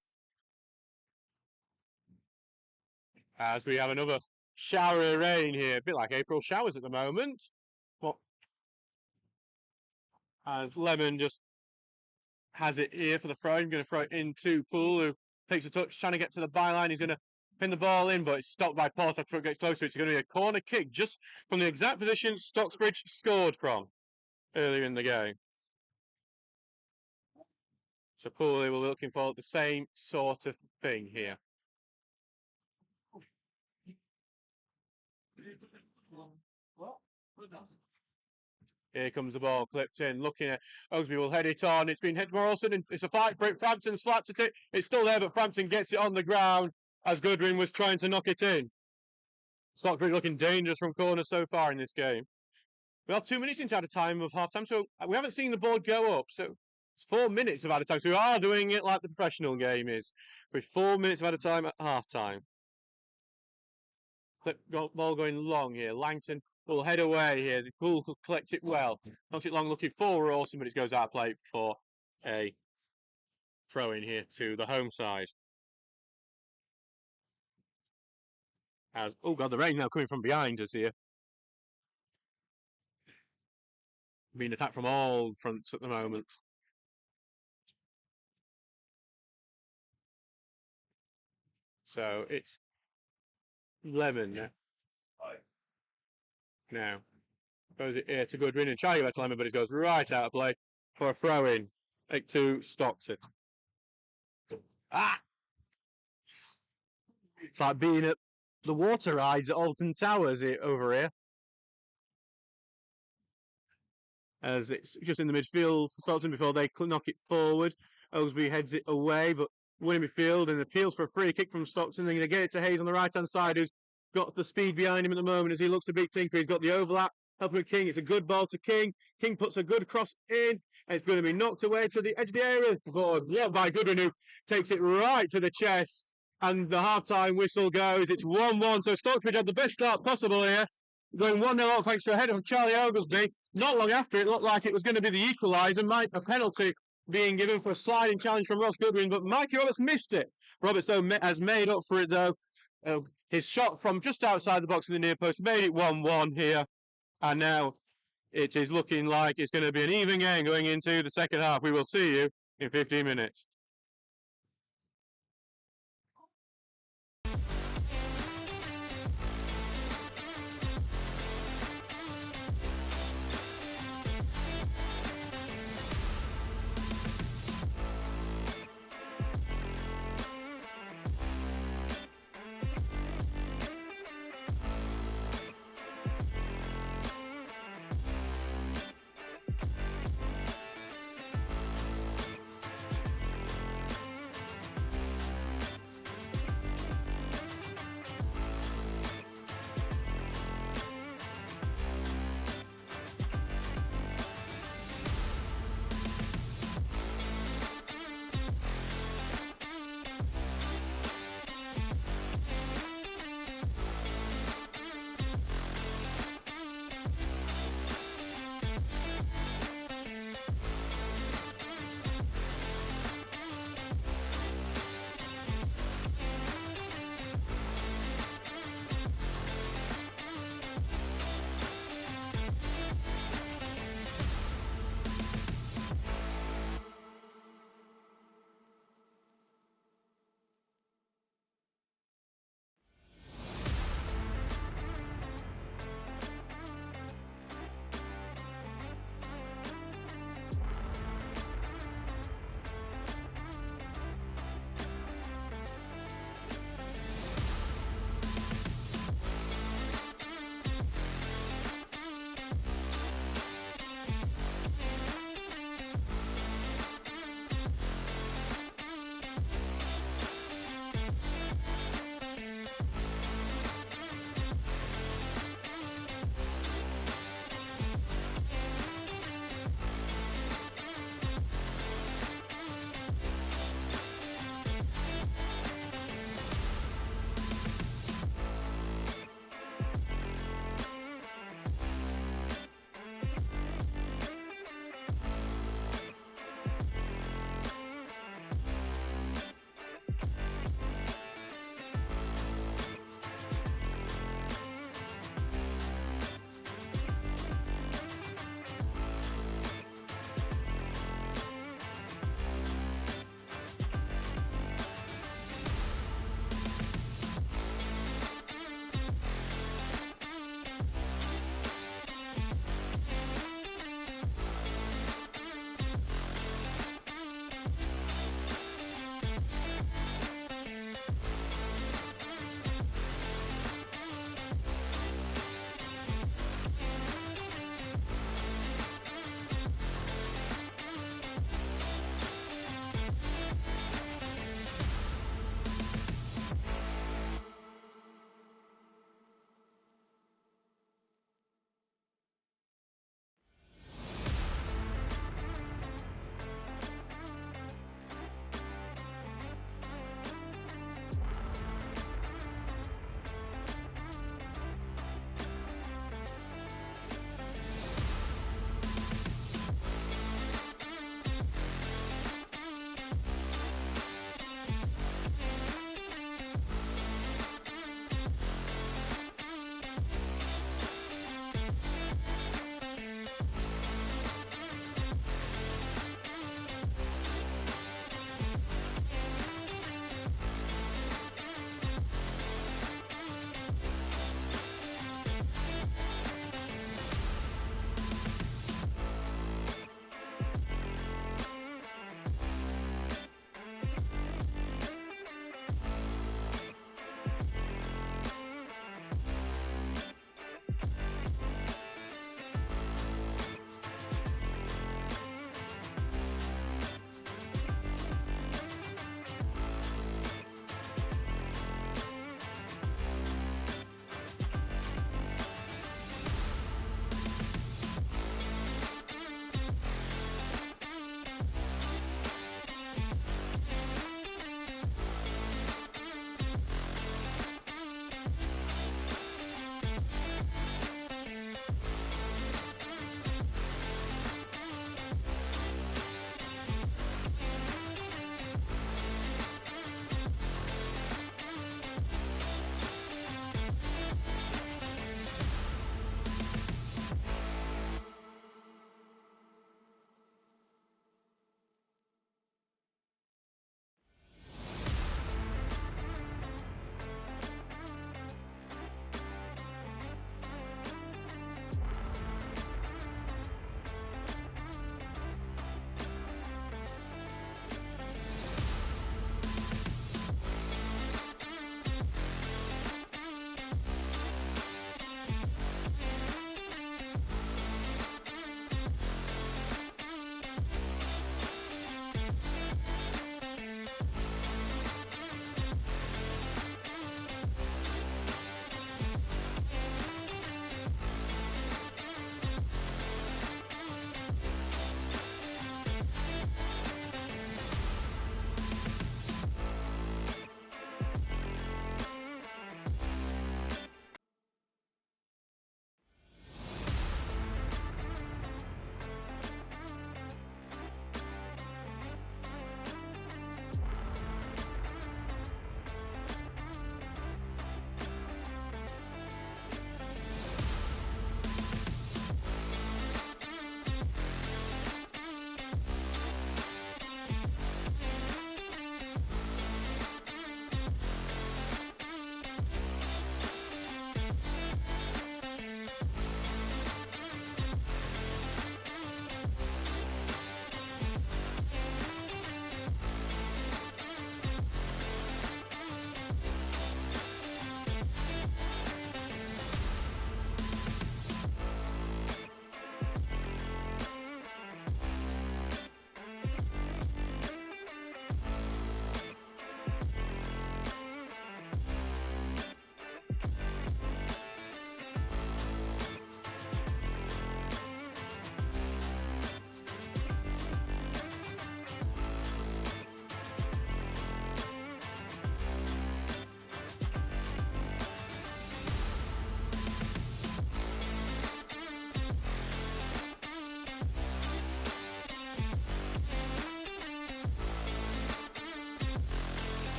As we have another shower of rain here, a bit like April showers at the moment. As Lemon just has it here for the throw. I'm going to throw it into Poole, who takes a touch, trying to get to the byline. He's going to pin the ball in, but it's stopped by Porter before it gets closer. It's going to be a corner kick just from the exact position Stocksbridge scored from earlier in the game. So Poole will be looking for the same sort of thing here. Here comes the ball, clipped in, looking at Ogsby will head it on. It's been hit Morrison, and it's a fight for it. Frampton slapped at it. It's still there, but Frampton gets it on the ground as Goodwin was trying to knock it in. Stockbridge looking dangerous from corner so far in this game. We are 2 minutes into added time of half time, so we haven't seen the board go up. So it's 4 minutes of added time. So we are doing it like the professional game is, with 4 minutes of added time at half time. Ball going long here. Langton will head away here. The Poole will collect it well. Knocks it long, looking for Rawson, but it goes out of play for a throw in here to the home side. Oh God, the rain now coming from behind us here. being attacked from all fronts at the moment. So it's Lemon now. Now, goes it here to Goodwin and trying to get to Lemon, but it goes right out of play for a throw in to Stockton. Ah! It's like being at the water rides at Alton Towers over here. As it's just in the midfield for Stockton before they knock it forward. Oglesby heads it away, but winning midfield and appeals for a free kick from Stockton. They're going to get it to Hayes on the right hand side, who's got the speed behind him at the moment as he looks to beat Tinker. He's got the overlap, helping King. It's a good ball to King. King puts a good cross in, and it's going to be knocked away to the edge of the area before blocked by Goodwin, who takes it right to the chest. And the half-time whistle goes. It's 1-1, so Stocksbridge had the best start possible here. Going 1-0 up thanks to a header from Charlie Oglesby. Not long after, it looked like it was going to be the equaliser. A penalty being given for a sliding challenge from Ross Goodwin, but Mikey Roberts missed it. Roberts, though, has made up for it, though. His shot from just outside the box in the near post made it 1-1 here. And now it is looking like it's going to be an even game going into the second half. We will see you in 15 minutes.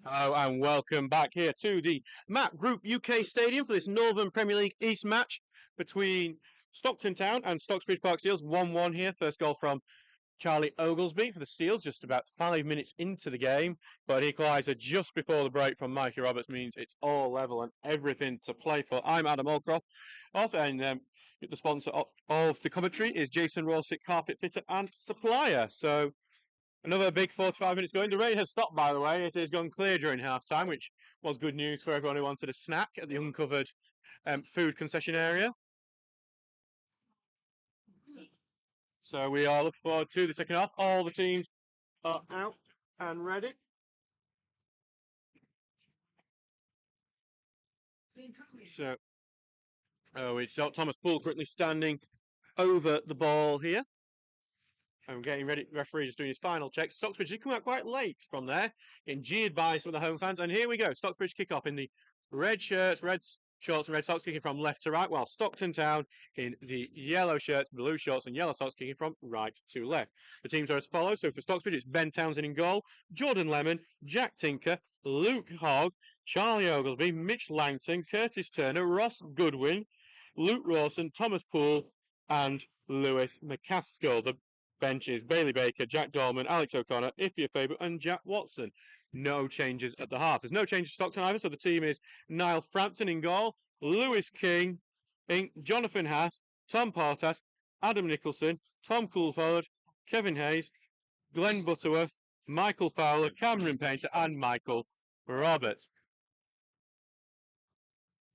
Hello and welcome back here to the Map Group UK Stadium for this Northern Premier League East match between Stockton Town and Stocksbridge Park Steels. 1-1 here. First goal from Charlie Oglesby for the Steels, just about 5 minutes into the game. But equaliser just before the break from Mikey Roberts means it's all level and everything to play for. I'm Adam Allcroft, and the sponsor of the commentary is Jason Rawsick, carpet fitter and supplier. So another big 45 minutes going. The rain has stopped, by the way. It has gone clear during half time, which was good news for everyone who wanted a snack at the uncovered food concession area. So we are looking forward to the second half. All the teams are out and ready. So, it's Thomas Poole currently standing over the ball here. And getting ready, referee just doing his final check. Stocksbridge did come out quite late from there, getting jeered by some of the home fans. And here we go, Stocksbridge kick-off in the red shirts, red shorts and red socks kicking from left to right, while Stockton Town in the yellow shirts, blue shorts and yellow socks kicking from right to left. The teams are as follows. So for Stocksbridge, it's Ben Townsend in goal, Jordan Lemon, Jack Tinker, Luke Hogg, Charlie Oglesby, Mitch Langton, Curtis Turner, Ross Goodwin, Luke Rawson, Thomas Poole and Lewis McCaskill. The benches: Bailey Baker, Jack Dolman, Alex O'Connor, Ifya Faber and Jack Watson. No changes at the half. There's no change to Stockton either, so the team is Niall Frampton in goal, Lewis King, Jonathan Haas, Tom Portas, Adam Nicholson, Tom Coulford, Kevin Hayes, Glenn Butterworth, Michael Fowler, Cameron Painter and Michael Roberts.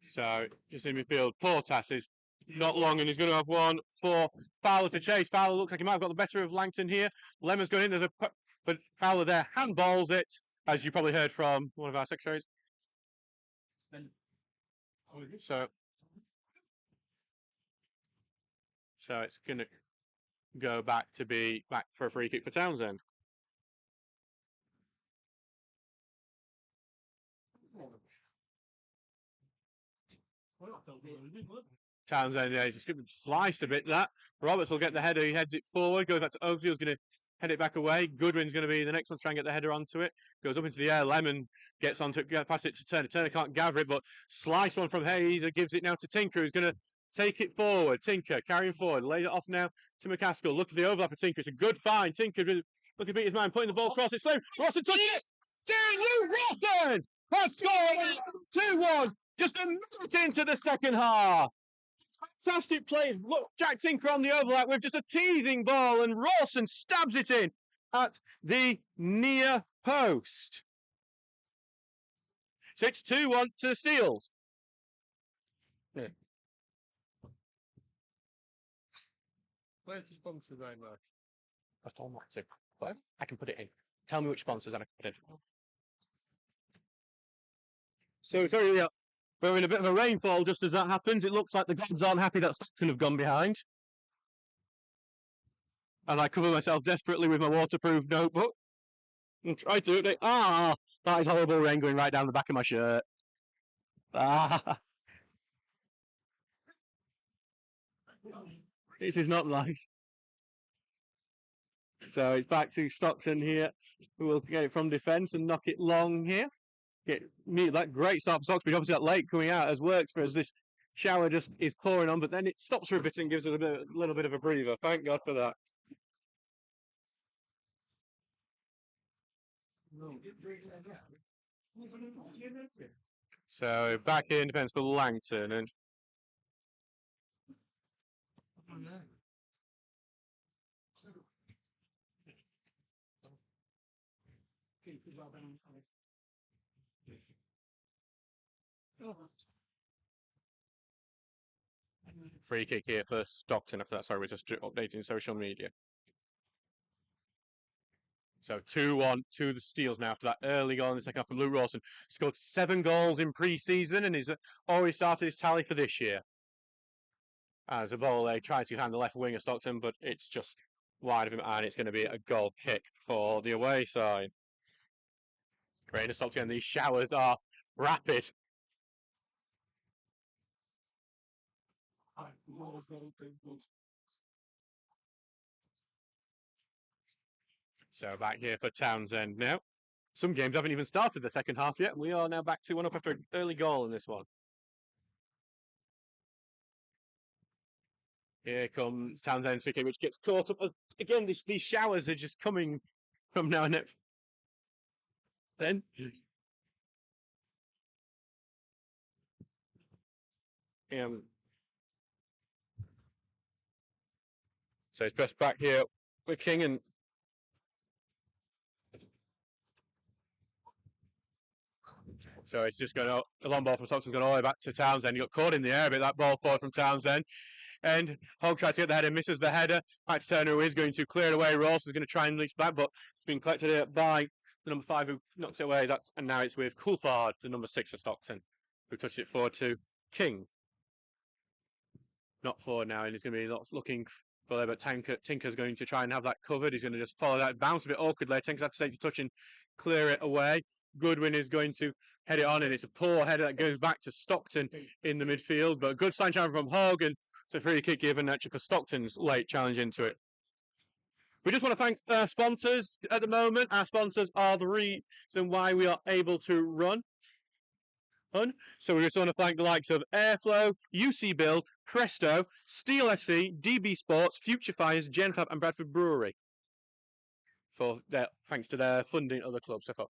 So just in midfield, Portas is not long and he's going to have one for Fowler to chase. Fowler looks like he might have got the better of Langton here. Lemon's going in, but Fowler there handballs it, as you probably heard from one of our secretaries. So it's going to go back for a free kick for Townsend. Townsend, yeah, he's sliced a bit that. Roberts will get the header, he heads it forward, goes back to Oakley, who's going to head it back away. Goodwin's going to be the next one to try and get the header onto it. Goes up into the air, Lemon gets onto it, gets past it to Turner. Turner can't gather it, but slice one from Hayes, gives it now to Tinker, who's going to take it forward. Tinker carrying forward, laid it off now to McCaskill. Look at the overlap of Tinker, it's a good find. Tinker, look at beat his man, putting the ball across, it's through. Rawson touches it! Luke Rawson has scored 2-1, just a minute into the second half. Fantastic plays. Look, Jack Tinker on the overlap with just a teasing ball, and Rawson stabs it in at the near post. So it's 2-1 to the Steels. Yeah. Where's the sponsor going, Mark? I was told not to, but I can put it in. Tell me which sponsors I can put in. So sorry, yeah. We're in a bit of a rainfall just as that happens. It looks like the gods aren't happy that Stockton have gone behind. As I cover myself desperately with my waterproof notebook and try to update. That is horrible rain going right down the back of my shirt. This is not nice. So it's back to Stockton here, who will get it from defence and knock it long here. That great start for Stocksbridge. Obviously, that late coming out has worked for us. This shower just is pouring on, but then it stops for a bit and gives it a little bit of a breather. Thank God for that. So back in defence for Langton and. Free kick here for Stockton after that. Sorry, we're just updating social media. So 2-1 to the Steels now after that early goal in the second half from Luke Rawson. Scored 7 goals in pre-season and he's already started his tally for this year. As a ball, they try to hand the left wing of Stockton, but it's just wide of him and it's going to be a goal kick for the away side. Great to Stockton, these showers are rapid. So back here for Townsend now. Some games haven't even started the second half yet. We are now back 2-1 up after an early goal in this one. Here comes Townsend's free kick, which gets caught up. Again, these showers are just coming from now and then. So it's pressed back here with King, and so it's just going to, a long ball from Stockton's gone all the way back to Townsend. He got caught in the air a bit, that ball forward from Townsend. And Hogg tries to get the header, misses the header. Back to Turner, who is going to clear it away. Ross is going to try and reach back, but it's been collected here by the number 5 who knocks it away. And now it's with Coulthard, the number 6 of Stockton, who touched it forward to King. Not forward now, and he's going to be looking for there, but Tinker's going to try and have that covered. He's going to just follow that, bounce a bit awkwardly. Tinker's had to take the touch and clear it away. Goodwin is going to head it on, and it's a poor header that goes back to Stockton in the midfield, but a good sign from Hogg, and it's a free kick given actually for Stockton's late challenge into it. We just want to thank our sponsors at the moment. Our sponsors are the reason why we are able to run. So we just want to thank the likes of Airflow, UC Bill, Cresto, Steel FC, DB Sports, Future Fires, Genfab and Bradford Brewery for their thanks to their funding other clubs so far.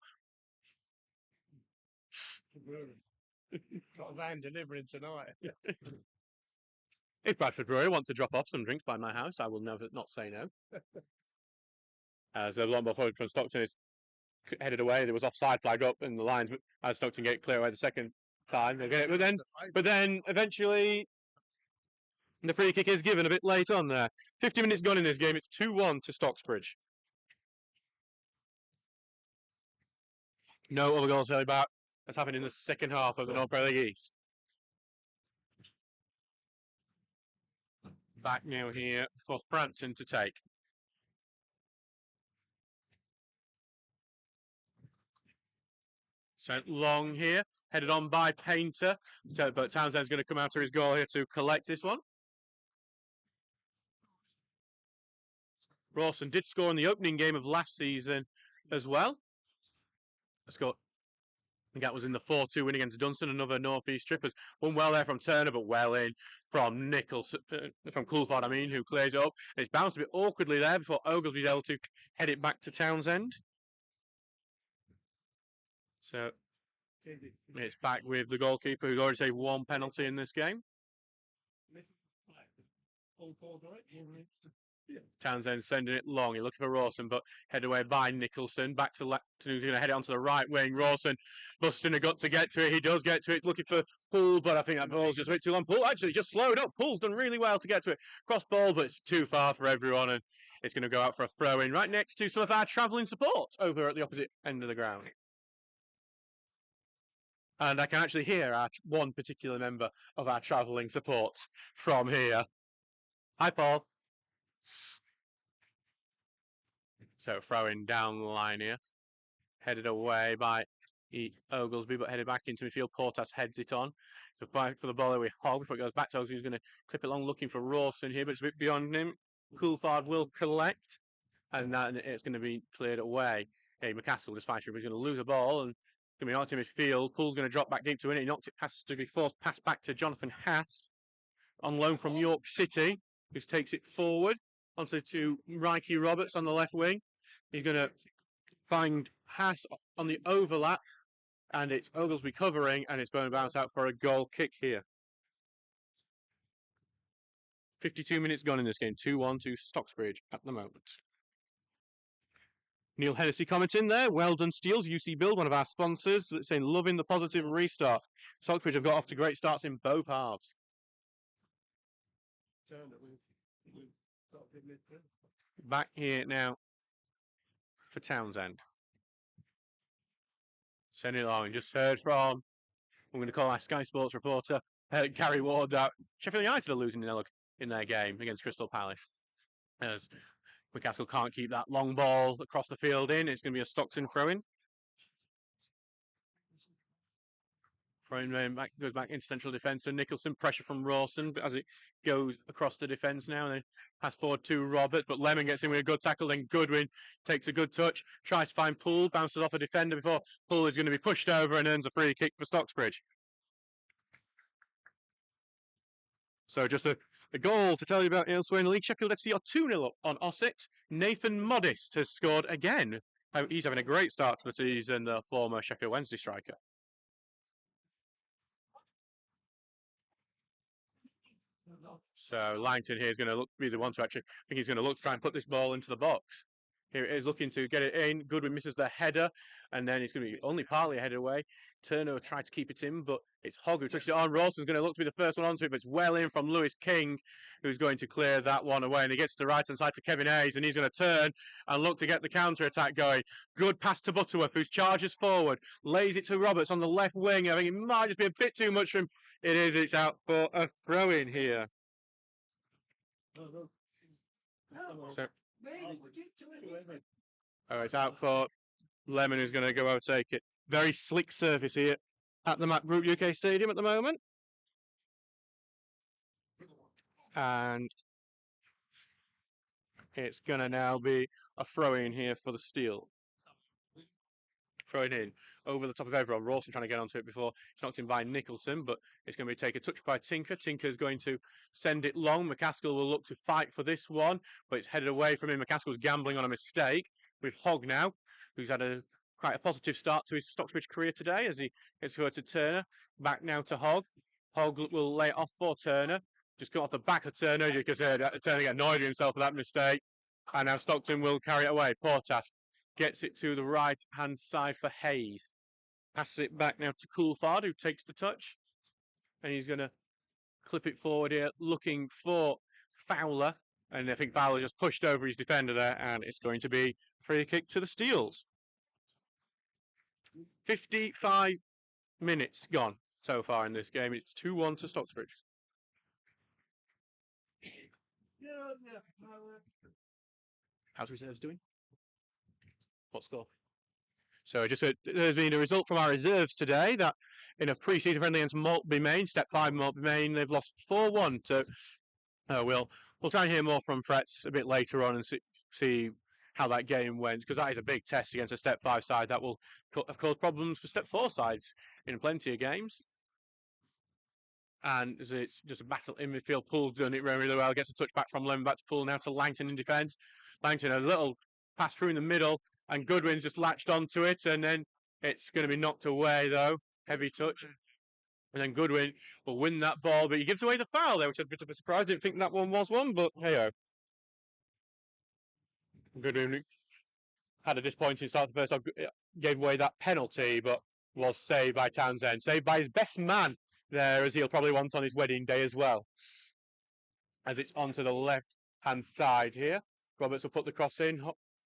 Got a van delivering tonight. If Bradford Brewery want to drop off some drinks by my house, I will never not say no. As a long ball forward from Stockton is headed away, there was offside flag up in the lines, as Stockton get clear away the second time. Okay, but then eventually the free kick is given a bit late on there. 50 minutes gone in this game. It's 2-1 to Stocksbridge. No other goals early back. That's happened in the second half of the North Premier League East. Back now here for Frampton to take. Sent long here, headed on by Painter, but Townsend's going to come out to his goal here to collect this one. Rawson did score in the opening game of last season as well. I think that was in the 4-2 win against Dunstan. Another North East trip has won well there from Turner, but well in from from Coulthard, who clears it up. And it's bounced a bit awkwardly there before Ogilvy's able to head it back to Townsend. So it's back with the goalkeeper who's already saved one penalty in this game. Townsend sending it long. He's looking for Rawson, but headed away by Nicholson. Back to left. Who's going to head it onto the right wing. Rawson busting a gut to get to it. He does get to it. Looking for Poole, but I think that ball's just a bit too long. Poole actually just slowed up. Poole's done really well to get to it. Cross ball, but it's too far for everyone, and it's going to go out for a throw in right next to some of our travelling support over at the opposite end of the ground. And I can actually hear one particular member of our travelling support from here. Hi, Paul. So throwing down the line here. Headed away by Oglesby, but headed back into midfield. Portas heads it on. So fight for the ball with Hogg before it goes back to Oglesby. Who's going to clip it along, looking for Rawson here, but it's a bit beyond him. Coulthard will collect, and it's going to be cleared away. Hey, McCaskill just fights through, but he's going to lose a ball, and it's going to be knocked in midfield. Poole's going to drop back deep to win it. He knocked it, has to be forced pass back to Jonathan Haas, on loan from York City, who takes it forward onto to Rikey Roberts on the left wing. He's going to find Haas on the overlap, and it's Oglesby covering, and it's going to bounce out for a goal kick here. 52 minutes gone in this game, 2-1 to Stocksbridge at the moment. Neil Hennessy commenting there. Well done, Steels. UC Build, one of our sponsors, saying loving the positive restart. Stocksbridge have got off to great starts in both halves. Back here now for Townsend. Sending it along. Just heard from, I'm going to call our Sky Sports reporter, Gary Ward, out. Sheffield United are losing in their game against Crystal Palace. As McCaskill can't keep that long ball across the field in. It's going to be a Stockton throw-in. Freeman goes back into central defence. So Nicholson, pressure from Rawson as it goes across the defence now. And then pass forward to Roberts. But Lemon gets in with a good tackle. Then Goodwin takes a good touch. Tries to find Poole. Bounces off a defender before Poole is going to be pushed over and earns a free kick for Stocksbridge. So just a goal to tell you about elsewhere in the league. Sheffield FC are 2-0 up on Ossett. Nathan Modest has scored again. He's having a great start to the season, the former Sheffield Wednesday striker. So Langton here is going to be the one to actually, I think he's going to look to try and put this ball into the box. Here it is, looking to get it in. Goodwin misses the header, and then it's going to be only partly a header away. Turner tried to keep it in, but it's Hogg who touched it on. Rawson's going to look to be the first one onto it, but it's well in from Lewis King, who's going to clear that one away. And he gets to the right-hand side to Kevin Hayes, and he's going to turn and look to get the counter-attack going. Good pass to Butterworth, who charges forward, lays it to Roberts on the left wing. I think it might just be a bit too much for him. It is, it's out for a throw-in here. So, it's out for Lemon, who's going to go overtake it. Very slick surface here at the Map Group UK Stadium at the moment. And it's going to now be a throw-in here for the Steel. Throwing in over the top of everyone. Rawson trying to get onto it before it's knocked in by Nicholson, but it's going to be take a touch by Tinker. Tinker's going to send it long. McCaskill will look to fight for this one, but it's headed away from him. McCaskill's gambling on a mistake with Hogg now, who's had quite a positive start to his Stocksbridge career today as he gets forward to Turner. Back now to Hogg. Hogg will lay it off for Turner. Just got off the back of Turner because Turner got annoyed with himself for that mistake. And now Stockton will carry it away. Portas gets it to the right-hand side for Hayes. Passes it back now to Coulthard, who takes the touch. And he's going to clip it forward here, looking for Fowler. And I think Fowler just pushed over his defender there, and it's going to be free kick to the Steels. 55 minutes gone so far in this game. It's 2-1 to Stocksbridge. How's reserves doing? What score? So there's been a result from our reserves today that in a pre-season friendly against Maltby Main, Step 5 Maltby Main, they've lost 4-1. So we'll try and hear more from Fretz a bit later on and see how that game went, because that is a big test against a Step 5 side that will have caused problems for Step 4 sides in plenty of games. And it's just a battle in midfield. Poole's done it really well. Gets a touch back from Lemon, back to Poole, now to Langton in defence. Langton, a little pass through in the middle, and Goodwin's just latched onto it, and then it's going to be knocked away, though. Heavy touch. And then Goodwin will win that ball, but he gives away the foul there, which was a bit of a surprise. Didn't think that one was one, but hey-ho. Goodwin had a disappointing start to the first half, gave away that penalty, but was saved by Townsend. Saved by his best man there, as he'll probably want on his wedding day as well. As it's onto the left-hand side here. Roberts will put the cross in.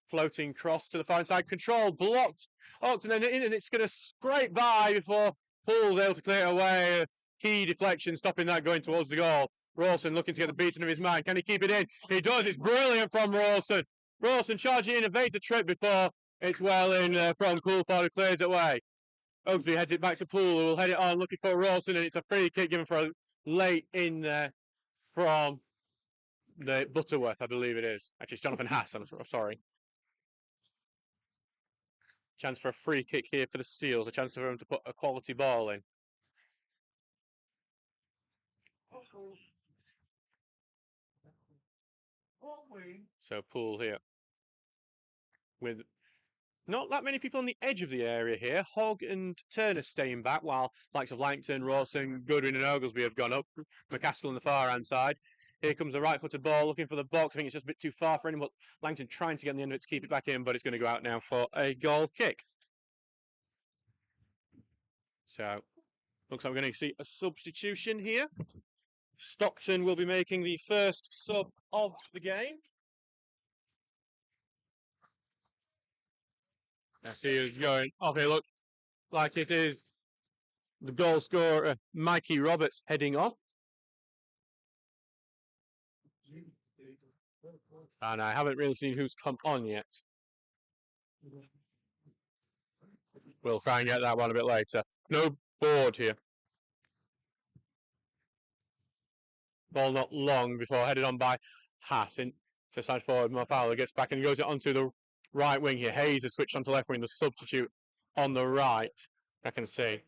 Floating cross to the far side. Control blocked. And then in, and it's going to scrape by before Poole's able to clear it away. Key deflection, stopping that going towards the goal. Rawson looking to get the beating of his man. Can he keep it in? He does. It's brilliant from Rawson. Rawson charging in, evades the trip before it's well in from Coulthard, who clears it away. Oaksby heads it back to Poole, who will head it on, looking for Rawson, and it's a free kick given for a late in there from the Butterworth, I believe it is. Actually, it's Jonathan Haas, I'm sorry. Chance for a free kick here for the Steels, a chance for him to put a quality ball in. So Poole here with not that many people on the edge of the area here. Hogg and Turner staying back, while likes of Langton, Rawson, Goodwin and Oglesby have gone up. McCaskill on the far-hand side. Here comes the right-footed ball, looking for the box. I think it's just a bit too far for him, but Langton trying to get on the end of it to keep it back in, but it's going to go out now for a goal kick. So, looks like we're going to see a substitution here. Stockton will be making the first sub of the game. As he is going, okay, look, like it is the goal scorer, Mikey Roberts, heading off. And I haven't really seen who's come on yet. We'll try and get that one a bit later. No board here. Ball not long before headed on by Haas into side forward. Fowler gets back and goes it onto the right wing here. Hayes has switched onto left wing. The substitute on the right, I can see.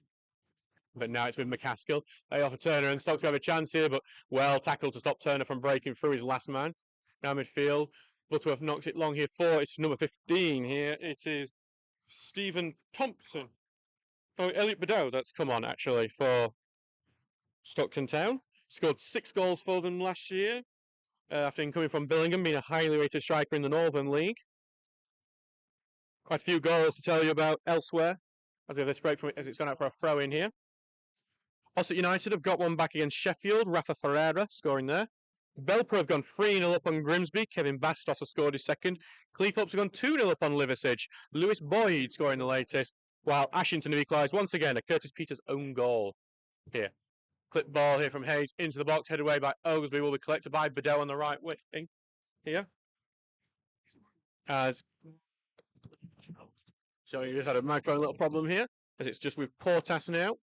But now it's with McCaskill. They offer Turner and Stokes have a chance here, but well tackled to stop Turner from breaking through his last man. Now midfield, Butterworth knocks it long here for it's number 15 here. It is Stephen Thompson. Oh, Elliot Badeau that's come on actually for Stockton Town. Scored 6 goals for them last year after coming from Billingham, being a highly rated striker in the Northern League. Quite a few goals to tell you about elsewhere. As we have this break from it as it's gone out for a throw in here. Ossett United have got one back against Sheffield. Rafa Ferreira scoring there. Belper have gone 3-0 up on Grimsby. Kevin Bastos has scored his second. Cleethorpes have gone 2-0 up on Liversedge. Lewis Boyd scoring the latest. While Ashington have equalised once again. A Curtis Peters own goal here. Clip ball here from Hayes into the box. Headed away by Oglesby. Will be collected by Bedell on the right wing here. So you just had a microphone little problem here. As it's just with Portas now.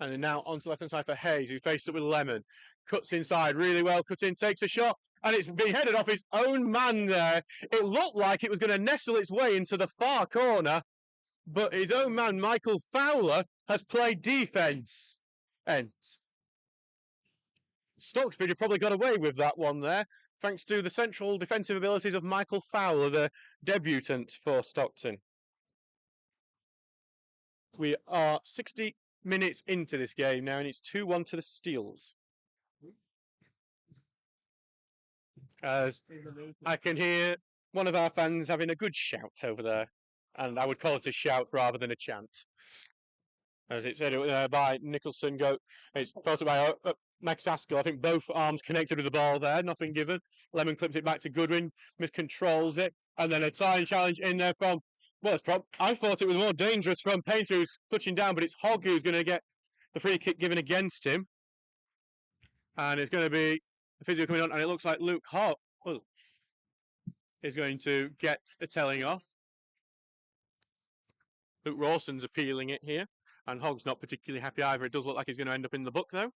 And then now onto the left-hand side for Hayes, who faces it with Lemon. Cuts inside really well, cuts in, takes a shot, and it's been headed off his own man there. It looked like it was going to nestle its way into the far corner, but his own man, Michael Fowler, has played defence. And Stocksbridge have probably got away with that one there, thanks to the central defensive abilities of Michael Fowler, the debutant for Stockton. We are 60 minutes into this game now, and it's 2-1 to the Steels. As I can hear one of our fans having a good shout over there, and I would call it a shout rather than a chant. As it said by Nicholson, it's thought by Max Askell. I think both arms connected with the ball there, nothing given. Lemon clips it back to Goodwin, miscontrols it, and then a tie challenge in there from. Well, it's from. I thought it was more dangerous from Painter, who's touching down, but it's Hogg who's going to get the free kick given against him. And it's going to be the physio coming on, and it looks like Luke Hogg is going to get a telling off. Luke Rawson's appealing it here, and Hogg's not particularly happy either. It does look like he's going to end up in the book, though.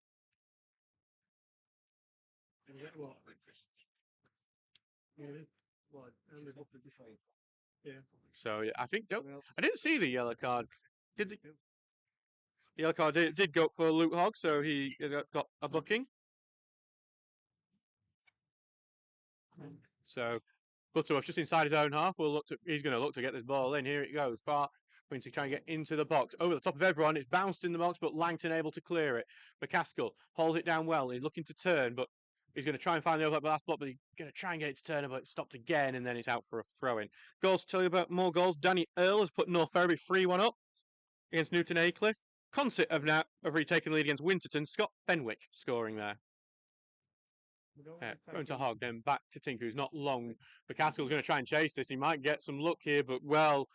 So yeah, I think I didn't see the yellow card. Did the yellow card did go for Luke Hogg, so he has got a booking. So Butterworth just inside his own half. He's going to look to get this ball in. Here it goes. Far going to try and get into the box. Over the top of everyone. It's bounced in the box, but Langton able to clear it. McCaskill holds it down well. He's looking to turn, but he's going to try and find the overlap last block, but he's going to try and get it to Turner, but it's stopped again, and then it's out for a throw-in. Goals to tell you about more goals. Danny Earl has put North Ferriby 3-1 up against Newton Aycliffe. Consett have retaken the lead against Winterton. Scott Fenwick scoring there. Thrown to Hogg, then back to Tink, who's not long. McCaskill's going to try and chase this. He might get some luck here, but well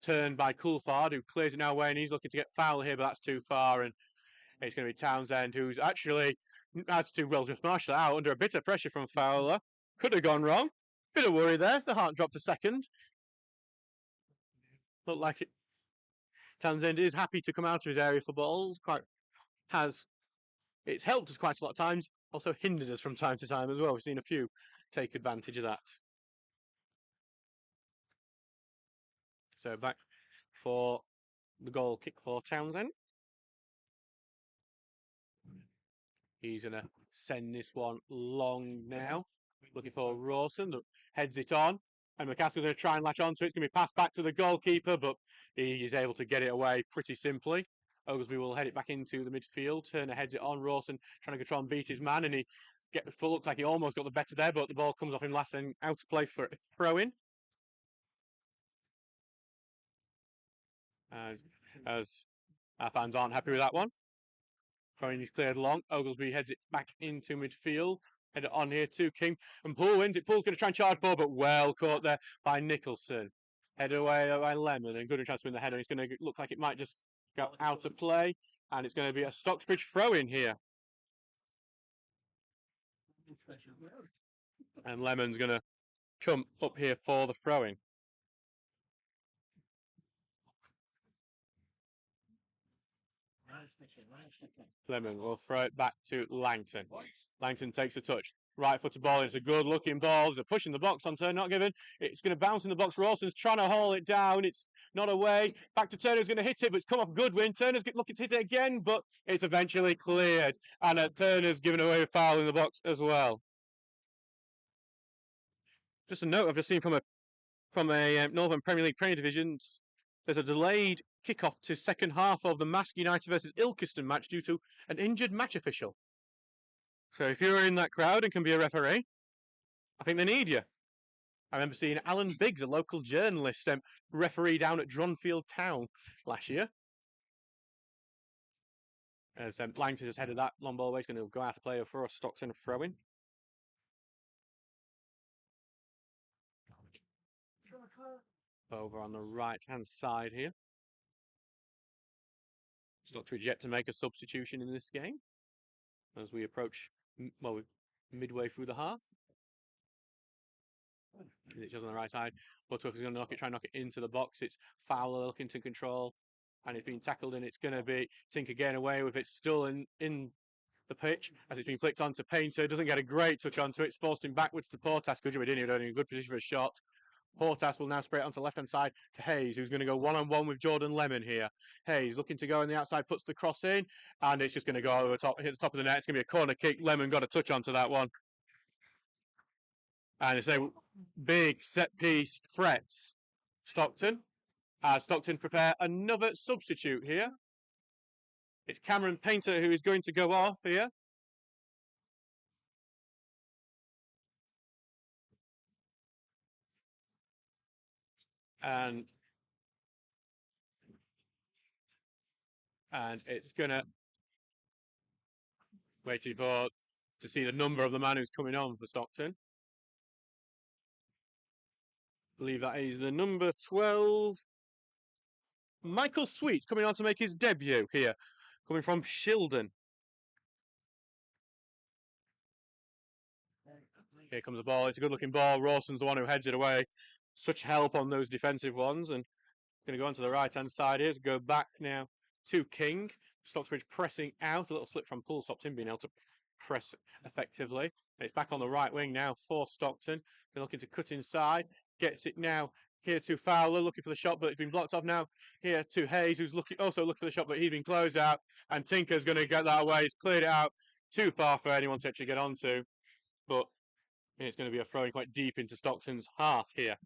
turned by Coulthard, who clears it now away, and he's looking to get foul here, but that's too far, and it's going to be Townsend, who's actually has to, well, just marshal out under a bit of pressure from Fowler. Could have gone wrong. Bit of worry there. The heart dropped a second. Looked like it. Townsend is happy to come out of his area for balls. It's helped us quite a lot of times. Also hindered us from time to time as well. We've seen a few take advantage of that. So back for the goal kick for Townsend. He's going to send this one long now. Looking for Rawson. Heads it on. And McCaskill's going to try and latch onto it. It's going to be passed back to the goalkeeper, but he is able to get it away pretty simply. Oglesby will head it back into the midfield. Turner heads it on. Rawson trying to try and beat his man, and he looked like he almost got the better there, but the ball comes off him last and out to play for a throw-in. As our fans aren't happy with that one. Throwing is cleared long. Oglesby heads it back into midfield. Head it on here to King. And Poole wins it. Poole's going to try and charge ball, but well caught there by Nicholson. Headed away by Lemon, and Goodwin tries to win the header. It's going to look like it might just go out of play, and it's going to be a Stocksbridge throw-in here. And Lemon's going to come up here for the throw-in. Lemon will throw it back to Langton. Langton takes a touch. Right footed ball. It's a good looking ball. They're pushing the box on Turner, not given. It's going to bounce in the box. Rawson's trying to haul it down. It's not away. Back to Turner, who's going to hit it, but it's come off Goodwin. Turner's looking to hit it again, but it's eventually cleared. And Turner's given away a foul in the box as well. Just a note I've just seen from a Northern Premier League Premier Division. There's a delayed kickoff to second half of the Mask United versus Ilkeston match due to an injured match official. So if you're in that crowd and can be a referee, I think they need you. I remember seeing Alan Biggs, a local journalist, referee down at Dronfield Town last year. As Langton just headed that long ball away, he's going to go out to play for a Stockton throw-in. Over on the right-hand side here. Stocksbridge yet to make a substitution in this game as we approach, well, midway through the half. It's just on the right side. Butterworth is going to try and knock it into the box. It's Fowler looking to control, and it's been tackled, and it's going to be Tinker getting away with it, still in the pitch as it's been flicked onto Painter. Doesn't get a great touch onto it. It's forced him backwards to Portas. Good job, he didn't in a good position for a shot. Portas will now spray it onto the left-hand side to Hayes, who's going to go one-on-one with Jordan Lemon here. Hayes looking to go on the outside, puts the cross in, and it's just going to go over the top, hit the top of the net. It's going to be a corner kick. Lemon got a touch onto that one. And it's a big set-piece threats Stockton. Stockton prepare another substitute here. It's Cameron Painter who is going to go off here. And it's gonna waiting for to see the number of the man who's coming on for Stockton. I believe that is the number 12. Michael Sweet coming on to make his debut here, coming from Shildon. Here comes the ball. It's a good-looking ball. Rawson's the one who heads it away. Such help on those defensive ones, and going to go onto the right-hand side here. Go back now to King. Stocksbridge pressing out. A little slip from Poole stopped him being able to press effectively. And it's back on the right wing now for Stockton. They're looking to cut inside. Gets it now here to Fowler, looking for the shot, but it's been blocked off now. Here to Hayes, who's also looking for the shot, but he's been closed out. And Tinker's going to get that away. He's cleared it out. Too far for anyone to actually get onto. But it's going to be a throwing quite deep into Stockton's half here.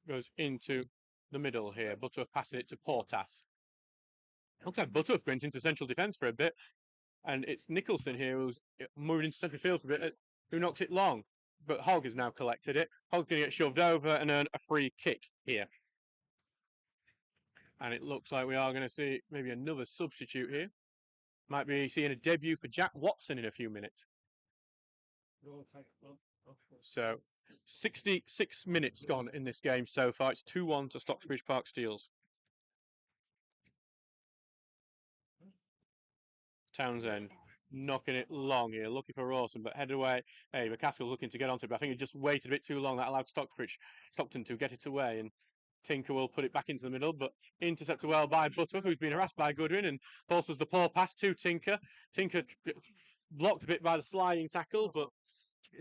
Goes into the middle here. Butterworth passes it to Portas. Looks like Butterworth went into central defence for a bit. And it's Nicholson here who's moving into central field for a bit, who knocks it long. But Hogg has now collected it. Hogg's going to get shoved over and earn a free kick here. And it looks like we are going to see maybe another substitute here. Might be seeing a debut for Jack Watson in a few minutes. So 66 minutes gone in this game so far. It's 2-1 to Stocksbridge Park Steels. Townsend knocking it long here, looking for Rawson, but headed away. Hey, McCaskill's looking to get onto it, but I think he just waited a bit too long. That allowed Stockton to get it away, and Tinker will put it back into the middle, but intercepted well by Butterworth, who's been harassed by Goodwin, and forces the poor pass to Tinker. Tinker blocked a bit by the sliding tackle, but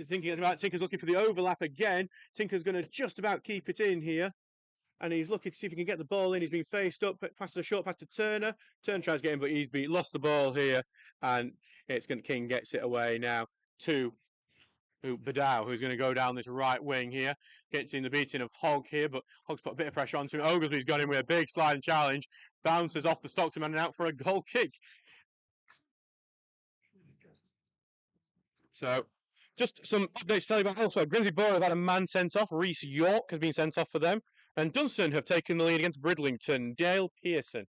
thinking about Tinker's looking for the overlap again. Tinker's going to just about keep it in here. And he's looking to see if he can get the ball in. He's been faced up, passes a short pass to Turner. Turner tries to get him, but he's lost the ball here. And King gets it away now to Badow, who's going to go down this right wing here. Gets in the beating of Hogg here, but Hogg's put a bit of pressure onto him. Oglesby's got him with a big slide and challenge. Bounces off the Stockton man and out for a goal kick. So, just some updates to tell you about elsewhere. Grimsby Borough have had a man sent off. Reece York has been sent off for them. And Dunstan have taken the lead against Bridlington. Dale Pearson.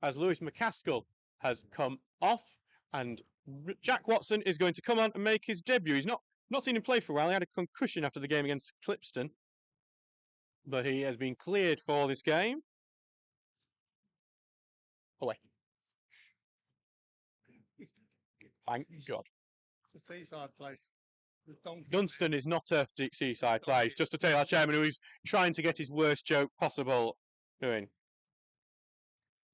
As Lewis McCaskill has come off. And Jack Watson is going to come on and make his debut. He's not seen him play for a while. He had a concussion after the game against Clipston. But he has been cleared for this game. Away. Thank God. It's a seaside place. Dunstan is not a deep seaside player. It's just a Taylor chairman who is trying to get his worst joke possible doing.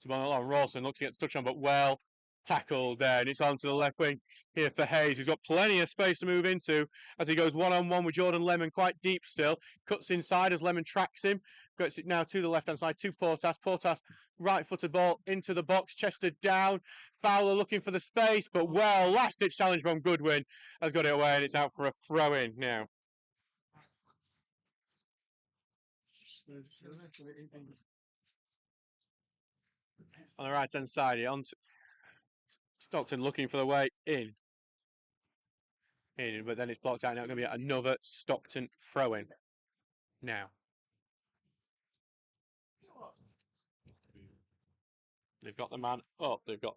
Rawson looks to get the touch on, but well tackled there, and it's on to the left wing here for Hayes, who's got plenty of space to move into as he goes one-on-one with Jordan Lemon, quite deep still. Cuts inside as Lemon tracks him. Gets it now to the left-hand side to Portas. Portas, right-footed ball into the box, chested down. Fowler looking for the space, but well, last-ditch challenge from Goodwin has got it away, and it's out for a throw-in now. On the right-hand side here, on to Stockton looking for the way in, but then it's blocked out. Now going to be another Stockton throw-in now. They've got the man up. They've got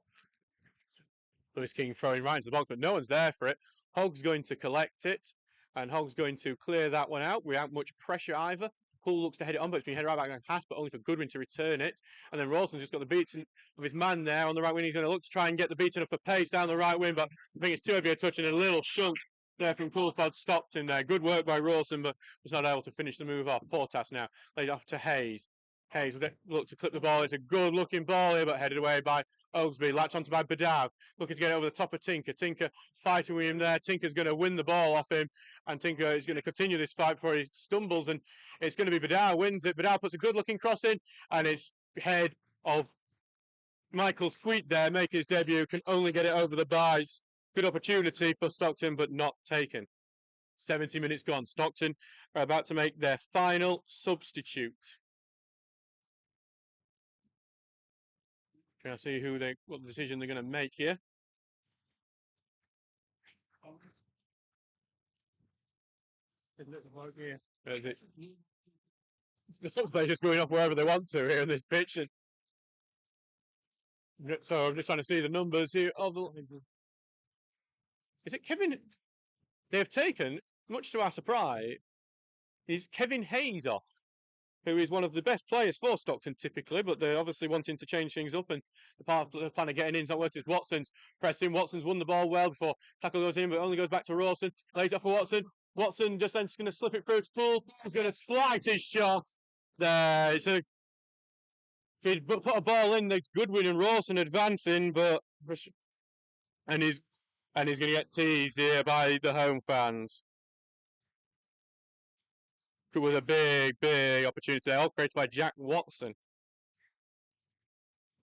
Lewis King throwing right into the box, but no one's there for it. Hogg's going to collect it, and Hogg's going to clear that one out without much pressure either. Poole looks to head it on, but it's been headed right back on pass, but only for Goodwin to return it. And then Rawson's just got the beating of his man there on the right wing. He's going to look to try and get the beating of for pace down the right wing, but I think it's too heavy a touch and a little shunt there from Coulthard Stockton there. Good work by Rawson, but was not able to finish the move off. Portas now laid off to Hayes. Hayes will look to clip the ball. It's a good looking ball here, but headed away by Oglesby. Latched onto by Badow. Looking to get over the top of Tinker. Tinker fighting with him there. Tinker's going to win the ball off him. And Tinker is going to continue this fight before he stumbles. And it's going to be Badow wins it. Badow puts a good looking cross in. And it's head of Michael Sweet there, making his debut. Can only get it over the bars. Good opportunity for Stockton, but not taken. 70 minutes gone. Stockton are about to make their final substitute. Trying to see what decision they're going to make here. The Stockton players just going off wherever they want to here in this pitch. And so I'm just trying to see the numbers here. Is it Kevin? They've taken, much to our surprise, is Kevin Hayes off, who is one of the best players for Stockton typically, but they're obviously wanting to change things up, and the plan of getting in is not working. Watson's pressing. Watson's won the ball well before tackle goes in, but only goes back to Rawson. Lays it for Watson. Watson just then going to slip it through to Poole. He's going to slice his shot. There. If he'd put a ball in, there's Goodwin and Rawson advancing, but and he's going to get teased here by the home fans. It was a big opportunity there, all created by Jack Watson.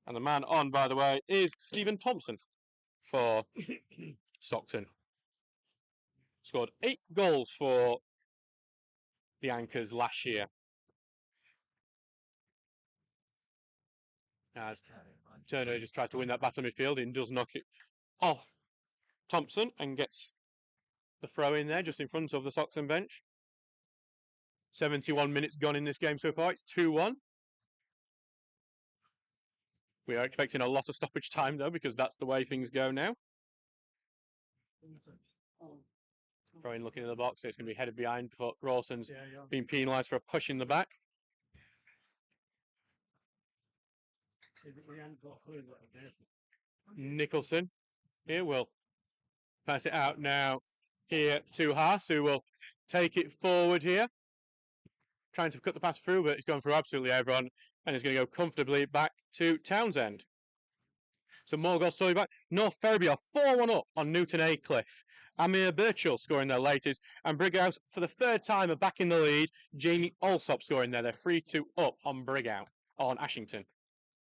And the man on, by the way, is Stephen Thompson for Stockton. Scored 8 goals for the Anchors last year. As Turner just tries to win that battle midfield and does knock it off Thompson and gets the throw in there just in front of the Stockton bench. 71 minutes gone in this game so far. It's 2-1. We are expecting a lot of stoppage time, though, because that's the way things go now. Throwing, looking in the box. So it's going to be headed behind before Rawson's being penalised for a push in the back. Nicholson here will pass it out now here to Haas, who will take it forward here. Trying to cut the pass through, but it's gone through absolutely everyone, and it's going to go comfortably back to Townsend. So more goals slowly back. North Ferriby are 4-1 up on Newton Aycliffe. Amir Birchall scoring their latest, and Brighouse for the 3rd time are back in the lead. Jamie Allsop scoring there. They're 3-2 up on Brighouse, on Ashington.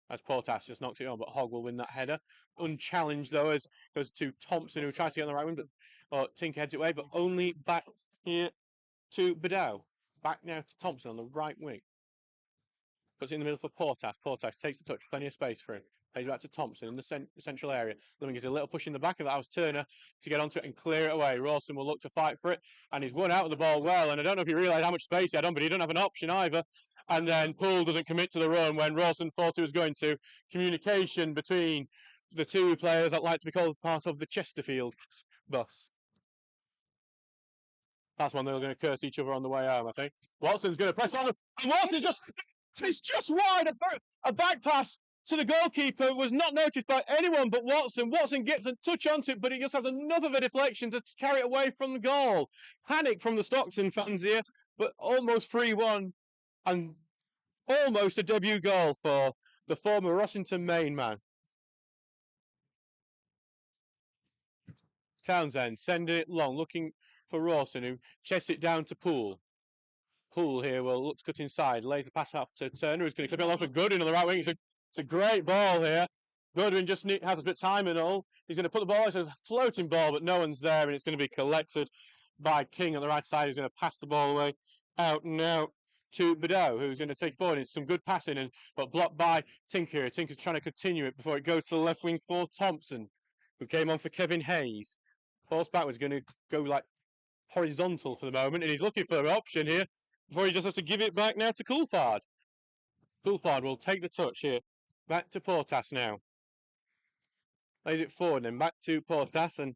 As Portas just knocks it on, but Hogg will win that header. Unchallenged though, as goes to Thompson, who tries to get on the right wing, but Tinker heads it away, but only back here to Badow. Back now to Thompson on the right wing. Puts it in the middle for Portas. Portas takes the touch, plenty of space for him. Plays back to Thompson in the central area. Lemming gives a little push in the back of that. Was Turner to get onto it and clear it away. Rawson will look to fight for it, and he's won out of the ball well. And I don't know if you realise how much space he had on, but he don't have an option either. And then Poole doesn't commit to the run when Rawson thought he was going to. Communication between the two players that like to be called part of the Chesterfield bus. That's when they're going to curse each other on the way home, I think. Watson's going to press on, and Watson's it's just wide. A back pass to the goalkeeper was not noticed by anyone but Watson. Watson gets a touch onto it, but he just has enough of a deflection to carry it away from the goal. Panic from the Stockton fans here, but almost 3-1 and almost a debut goal for the former Rossington main man. Townsend sending it long, looking for Rawson, who chests it down to Poole. Poole here will look to cut inside, lays the pass off to Turner, who's going to clip it along for Goodwin on the right wing. It's a great ball here. Goodwin just has a bit of time and all. He's going to put the ball, it's a floating ball, but no one's there, and it's going to be collected by King on the right side. He's going to pass the ball away out and out to Bedeau, who's going to take forward. It's some good passing, but blocked by Tinker. Tinker's trying to continue it before it goes to the left wing for Thompson, who came on for Kevin Hayes. Force backwards, going to go like horizontal for the moment, and he's looking for an option here before he just has to give it back now to Coulthard. Coulthard will take the touch here. Back to Portas now. Lays it forward and back to Portas, and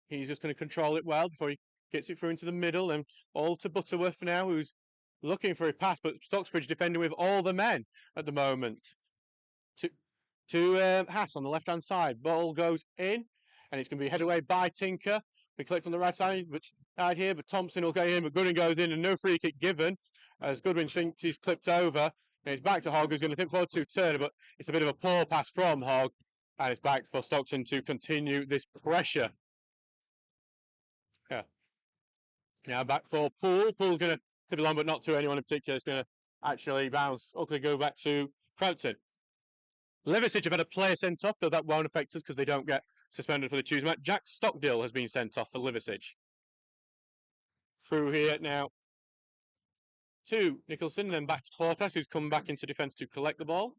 he's just going to control it well before he gets it through into the middle, and all to Butterworth now, who's looking for a pass, but Stocksbridge defending with all the men at the moment. To Hass on the left-hand side. Ball goes in, and it's going to be headed away by Tinker. We collect on the right side here, but Thompson will go in, but Goodwin goes in, and no free kick given as Goodwin thinks he's clipped over. And it's back to Hogg, who's going to tip forward to Turner, but it's a bit of a poor pass from Hogg, and it's back for Stockton to continue this pressure. Yeah. Now back for Poole. Poole's going to clip it along, but not to anyone in particular. It's going to actually bounce. Okay, go back to Croughton. Levisic have had a player sent off, though that won't affect us because they don't get suspended for the Tuesday match. Jack Stockdill has been sent off for Levisic. Through here now to Nicholson, then back to Portas, who's come back into defence to collect the ball.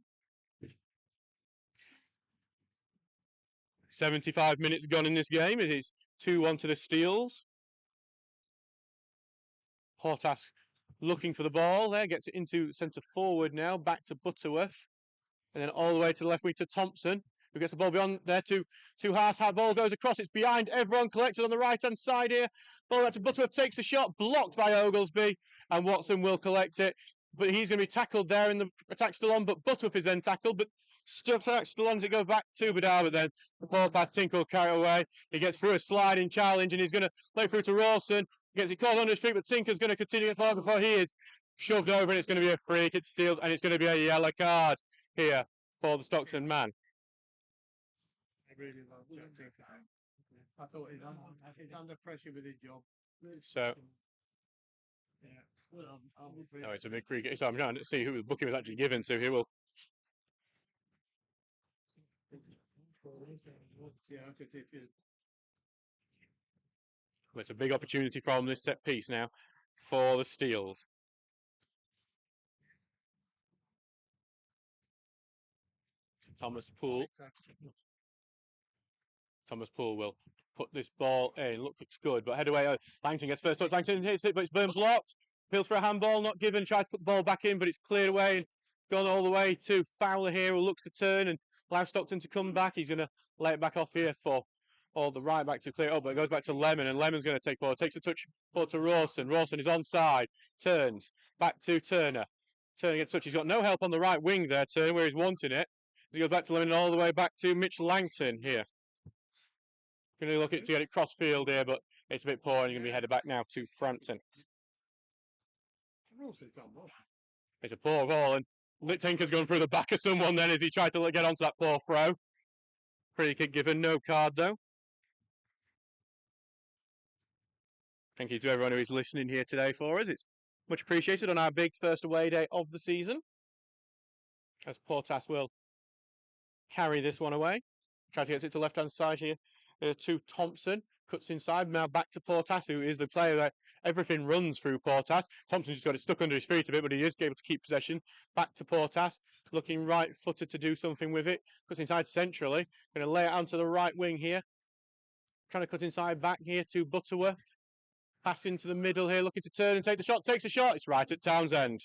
75 minutes gone in this game. It is 2-1 to the Steels. Portas looking for the ball there, gets it into centre forward now, back to Butterworth. And then all the way to the left wing to Thompson, who gets the ball beyond there to Haas. Ball goes across, it's behind everyone, collected on the right-hand side here. Ball out to Butterworth, takes a shot, blocked by Oglesby, and Watson will collect it. But he's going to be tackled there, and the attack still on, but Butterworth is then tackled, but still on as it goes back to Bedard, but then the ball by Tinker will carry it away. He gets through a sliding challenge, and he's going to lay through to Rawson. Gets it caught on his feet, but Tinker's going to continue it forward before he is shoved over, and it's going to be a free kick to Steels, and it's going to be a yellow card here for the Stockton man. I really love Jack Tinker. I thought he's under pressure with his job. So, Yeah. no, it's a big free kick. So I'm trying to see who the booking was actually given to. Who will? Yeah, I could take it. Well, it's a big opportunity from this set piece now for the Steels. Thomas Poole. Thomas Poole will put this ball in. Look, it's good, but head away. Langton gets first touch. Langton hits it, but it's been blocked. Appeals for a handball, not given. Tries to put the ball back in, but it's cleared away and gone all the way to Fowler here, who looks to turn and allow Stockton to come back. He's going to lay it back off here for the right back to clear it up, but it goes back to Lemon, and Lemon's going to take forward. Takes a touch forward to Rawson. Rawson is onside. Turns back to Turner. Turner gets touch. He's got no help on the right wing there, Turner, where he's wanting it. He goes back to Lemon and all the way back to Mitch Langton here. Going to look at to get it cross field here, but it's a bit poor, and you're going to be headed back now to Frampton. It's a poor ball, and Tinker's going through the back of someone then as he tried to get onto that poor throw. Free kick given, no card though. Thank you to everyone who is listening here today for us. It's much appreciated on our big first away day of the season. As Portas will carry this one away. Try to get it to the left-hand side here to Thompson. Cuts inside, now back to Portas, who is the player that everything runs through Portas. Thompson just got it stuck under his feet a bit, but he is able to keep possession. Back to Portas, looking right-footed to do something with it. Cuts inside centrally. Going to lay it onto the right wing here. Trying to cut inside back here to Butterworth. Pass into the middle here, looking to turn and take the shot. Takes a shot. It's right at Townsend.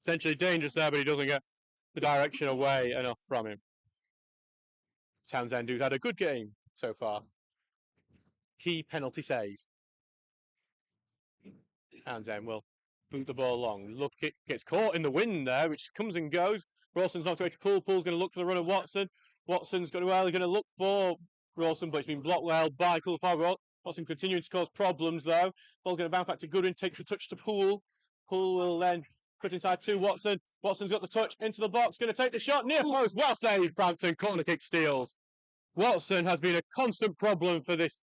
Essentially dangerous there, but he doesn't get the direction away enough from him. Townsend, who's had a good game so far. Key penalty save. Townsend will boot the ball long. Look, it gets caught in the wind there, which comes and goes. Rawson's knocked away to Poole. Poole's going to look for the run of Watson. Watson's going to look for Rawson, but it's been blocked well by Coulthard. Watson continuing to cause problems though. Ball's going to bounce back to Goodwin, takes the touch to Poole. Poole will then cut inside to Watson. Watson's got the touch into the box, going to take the shot near post. Well saved, Frampton. Corner kick steals. Watson has been a constant problem for this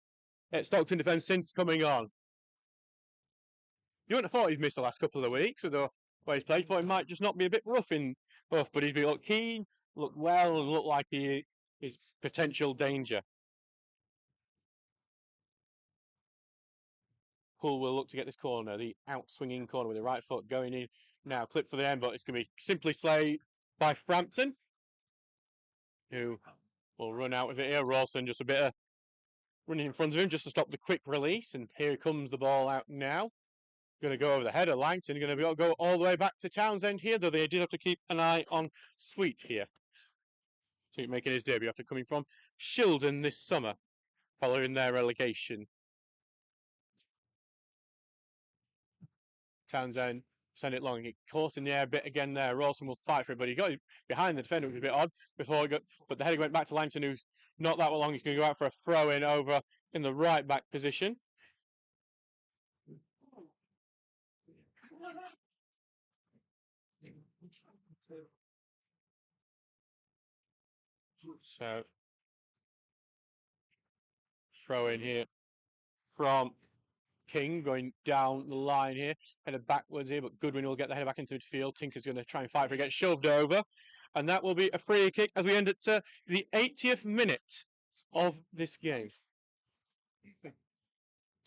Stockton defence since coming on. You wouldn't have thought he'd missed the last couple of weeks with the way he's played. Thought he might just not be a bit rough, but he's been looked keen, looked well, and looked like he is potential danger. Poole will look to get this corner, the out-swinging corner with the right foot going in now. Clip for the end, but it's going to be simply slayed by Frampton, who will run out with it here. Rawson just a bit of running in front of him just to stop the quick release, and here comes the ball out now. Going to go over the head of Langton, going to go all the way back to Townsend here, though they did have to keep an eye on Sweet here. Sweet making his debut after coming from Shildon this summer, following their relegation. Townsend send it long. He caught in the air a bit again there. Rawson will fight for it, but he got behind the defender, which was a bit odd before it got. But the header went back to Langton, who's not that long. He's going to go out for a throw in over in the right back position. So throw in here from King going down the line here, headed backwards here, but Goodwin will get the header back into midfield. Tinker's going to try and fight for it, get shoved over, and that will be a free kick as we end at the 80th minute of this game.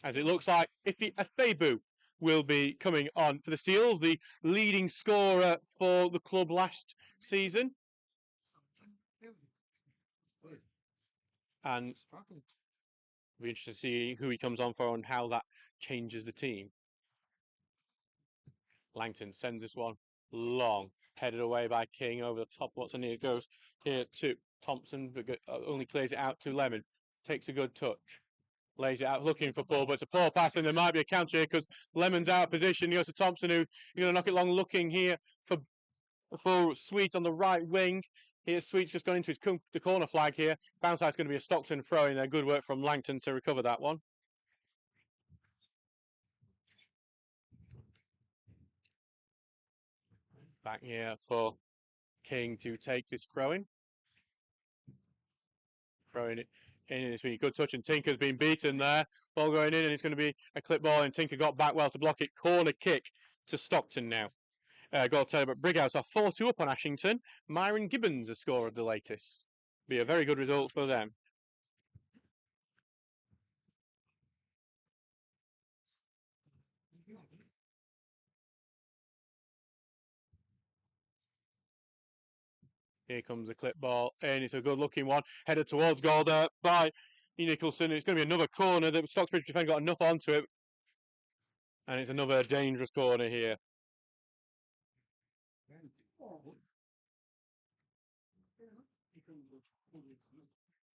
As it looks like Ife Afebu will be coming on for the Steels, the leading scorer for the club last season. And we'll be interested to see who he comes on for and how that changes the team. Langton sends this one long, headed away by King over the top. Watson here goes here to Thompson, but only clears it out to Lemon. Takes a good touch, lays it out looking for Paul, but it's a poor pass, and there might be a counter here because Lemon's out of position. He goes to Thompson, who's going to knock it long, looking here for Sweet on the right wing. Here, Sweet's just gone into the corner flag here. Bounce out's going to be a Stockton throw in there. Good work from Langton to recover that one. Back here for King to take this throw in. Throwing it in, it's been a good touch, and Tinker's been beaten there. Ball going in, and it's going to be a clip ball, and Tinker got back well to block it. Corner kick to Stockton now. Got to tell you, but Brighouse are 4-2 up on Ashington. Myron Gibbons has scored the latest. Be a very good result for them. Here comes the clip ball, and it's a good looking one. Headed towards goal there by Nicholson. It's going to be another corner. The Stocksbridge defender got enough onto it. And it's another dangerous corner here.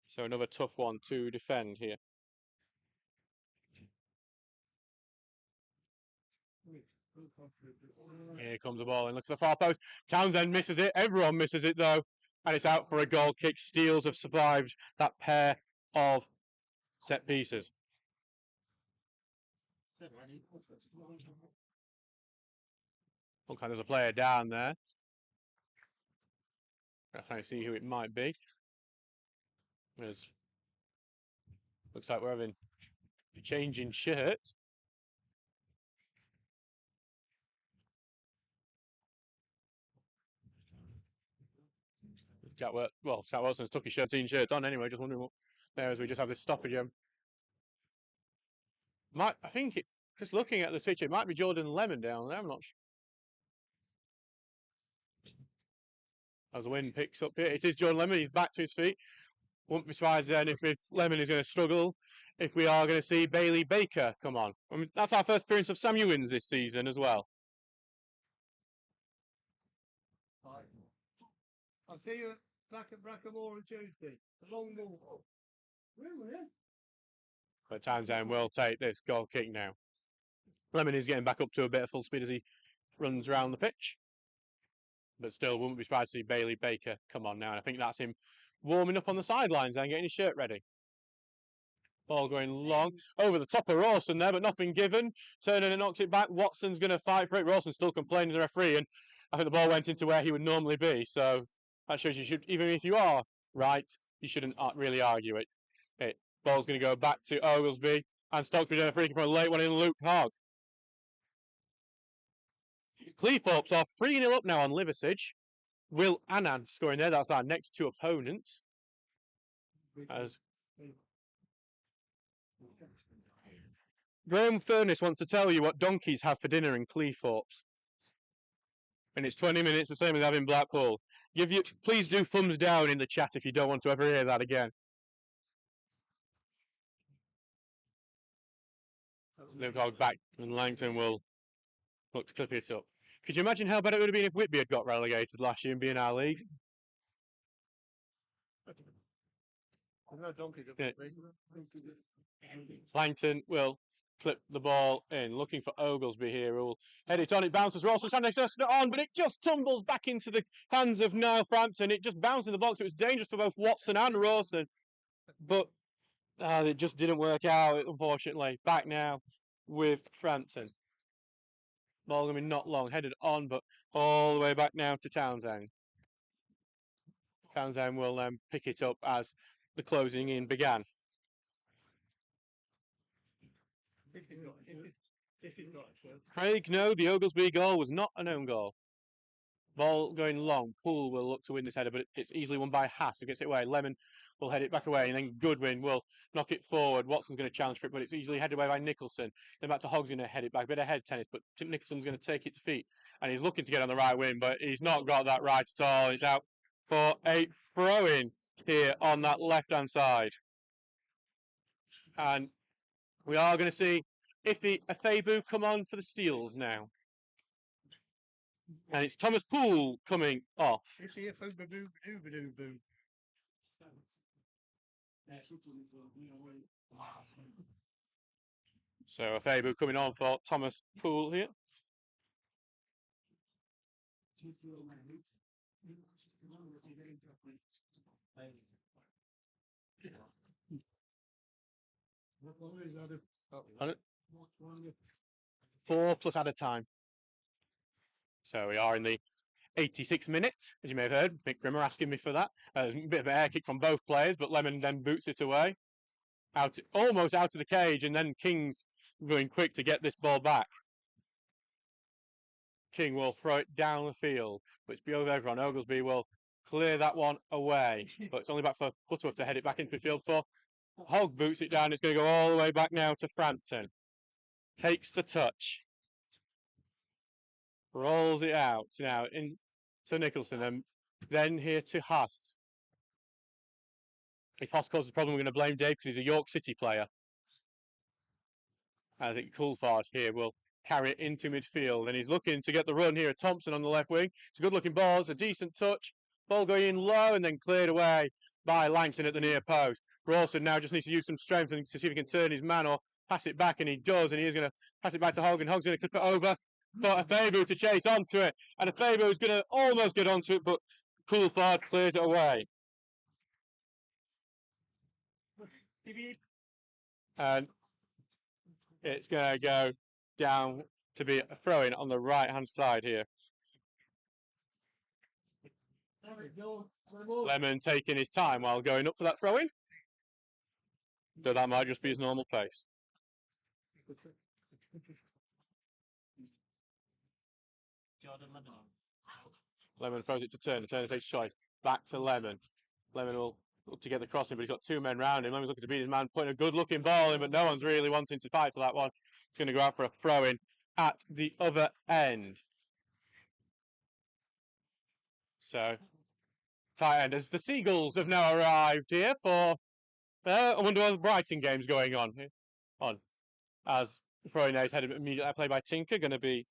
So another tough one to defend here. Here comes the ball and looks at the far post. Townsend misses it. Everyone misses it though. And it's out for a goal kick. Steels have survived that pair of set pieces. Looks like there's a player down there. I'm trying to see who it might be. Looks like we're having a change in shirts. Jack Wilson's took his 13 shirts on anyway. Just wondering what there as we just have this stoppage. I think just looking at the pitch, it might be Jordan Lemon down there. I'm not sure. As the wind picks up here, it is Jordan Lemon. He's back to his feet. Wouldn't be surprised then if Lemon is going to struggle. If we are going to see Bailey Baker come on. I mean, that's our first appearance of Sam Ewins this season as well. I'll see you back at Brackamore on Tuesday. A long walk. Really? But Townsend will take this goal kick now. Lemon is getting back up to a bit of full speed as he runs around the pitch. But still, wouldn't be surprised to see Bailey Baker come on now. And I think that's him warming up on the sidelines and getting his shirt ready. Ball going long over the top of Rawson there, but nothing given. Turner and knocks it back. Watson's going to fight for it. Rawson's still complaining to the referee, and I think the ball went into where he would normally be. So that shows you should, even if you are right, you shouldn't really argue it. Ball's going to go back to Oglesby, and Stocksbridge and a free kick from a late one in Luke Hogg. Cleethorpes are 3-0 up now on Liversidge. Will Annan scoring there. That's our next two opponents. As Graham Furness wants to tell you what donkeys have for dinner in Cleethorpes. And it's 20 minutes, the same as having Blackpool. Please do thumbs down in the chat if you don't want to ever hear that again. Luke Hogg back, and Langton will look to clip it up. Could you imagine how bad it would have been if Whitby had got relegated last year and be in our league? No donkeys. Yeah. Langton will clip the ball in, looking for Oglesby here, who will head it on. It bounces. Rawson trying to turn it on, but it just tumbles back into the hands of Niall Frampton. It just bounced in the box. It was dangerous for both Watson and Rawson, but it just didn't work out, unfortunately. Back now with Frampton. Ball going to be not long, headed on, but all the way back now to Townsend. Townsend will pick it up as the closing in began. Craig, no, the Oglesby goal was not an own goal. Ball going long. Poole will look to win this header, but it's easily won by Haas, who gets it away. Lemon will head it back away, and then Goodwin will knock it forward. Watson's going to challenge for it, but it's easily headed away by Nicholson. Then back to Hogg's going to head it back. Bit of head tennis, but Nicholson's going to take it to feet, and he's looking to get on the right wing, but he's not got that right at all. It's out for a throw-in here on that left-hand side. And we are going to see Iffy Afebu come on for the Steels now. And it's Thomas Poole coming off. So Afebu coming on for Thomas Poole here. On it. 4 plus added time. So we are in the 86 minutes, as you may have heard. Mick Grimmer asking me for that. There's a bit of an air kick from both players, but Lemon then boots it away. Almost out of the cage, and then King's going quick to get this ball back. King will throw it down the field, but it's over everyone. Oglesby will clear that one away, but it's only back for Butterworth to head it back into the field for. Hogg boots it down. It's going to go all the way back now to Frampton. Takes the touch. Rolls it out now into Nicholson, and then here to Haas. If Haas causes a problem, we're going to blame Dave because he's a York City player. As it Coulthard here will carry it into midfield, and he's looking to get the run here at Thompson on the left wing. It's a good looking ball, it's a decent touch. Ball going in low and then cleared away by Langton at the near post. Rawson now just needs to use some strength and to see if he can turn his man or pass it back, and he does, and he's going to pass it back to Hogg, and Hogg's going to clip it over for Afebu to chase onto it, and Afebu is going to almost get onto it, but Coulthard clears it away. And it's going to go down to be a throw-in on the right-hand side here. Lemon taking his time while going up for that throw-in. So that might just be his normal pace. Lemon throws it to Turner. Turner takes choice. Back to Lemon. Lemon will look to get the crossing, but he's got 2 men round him. Lemon's looking to beat his man, putting a good-looking ball in, but no one's really wanting to fight for that one. It's going to go out for a throw-in at the other end. So, tight end. As the Seagulls have now arrived here for, I wonder what the Brighton game's going on. As throwing out headed immediately played by Tinker, going to be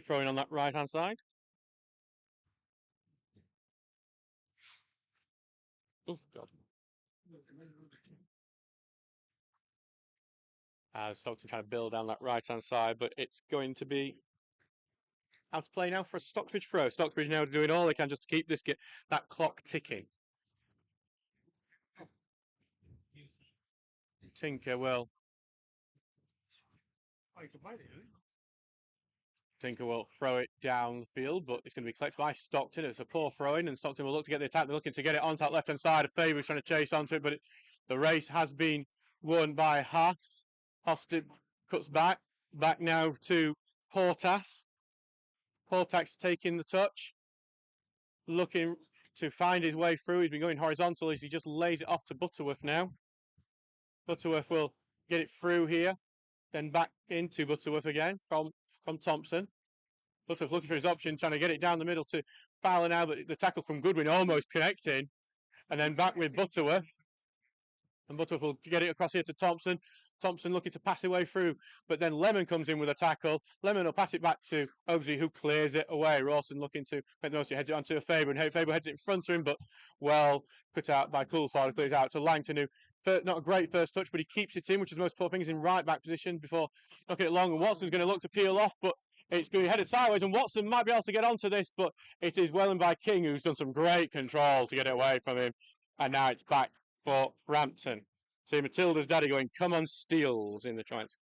throwing on that right-hand side. Oh, God. Stockton trying to build down that right-hand side, but it's going to be Out to play now for a Stocksbridge throw. Stocksbridge now doing all they can just to keep that clock ticking. Tinker will. I can play it, isn't it? Tinker will throw it down the field, but it's going to be collected by Stockton. It's a poor throw-in, and Stockton will look to get the attack. They're looking to get it onto that left-hand side. Faber's trying to chase onto it, but the race has been won by Haas. Haas cuts back now to Portas. Portas taking the touch, looking to find his way through. He's been going horizontal as he just lays it off to Butterworth now. Butterworth will get it through here, then back into Butterworth again from Thompson. Butterworth looking for his option, trying to get it down the middle to Fowler now, but the tackle from Goodwin almost connecting. And then back with Butterworth. And Butterworth will get it across here to Thompson. Thompson looking to pass away through, but then Lemon comes in with a tackle. Lemon will pass it back to Oaksy, who clears it away. Rawson looking to make the most, he heads it onto Faber, and Faber heads it in front of him, but well put out by Coulthard, clears out to Langton, who not a great first touch, but he keeps it in, which is the most important thing. He's in right back position before knocking it long, and Watson's going to look to peel off, but it's going to be headed sideways, and Watson might be able to get onto this, but it is well in by King, who's done some great control to get it away from him, and now it's back for Rampton. See Matilda's daddy going, come on Steels in the trials.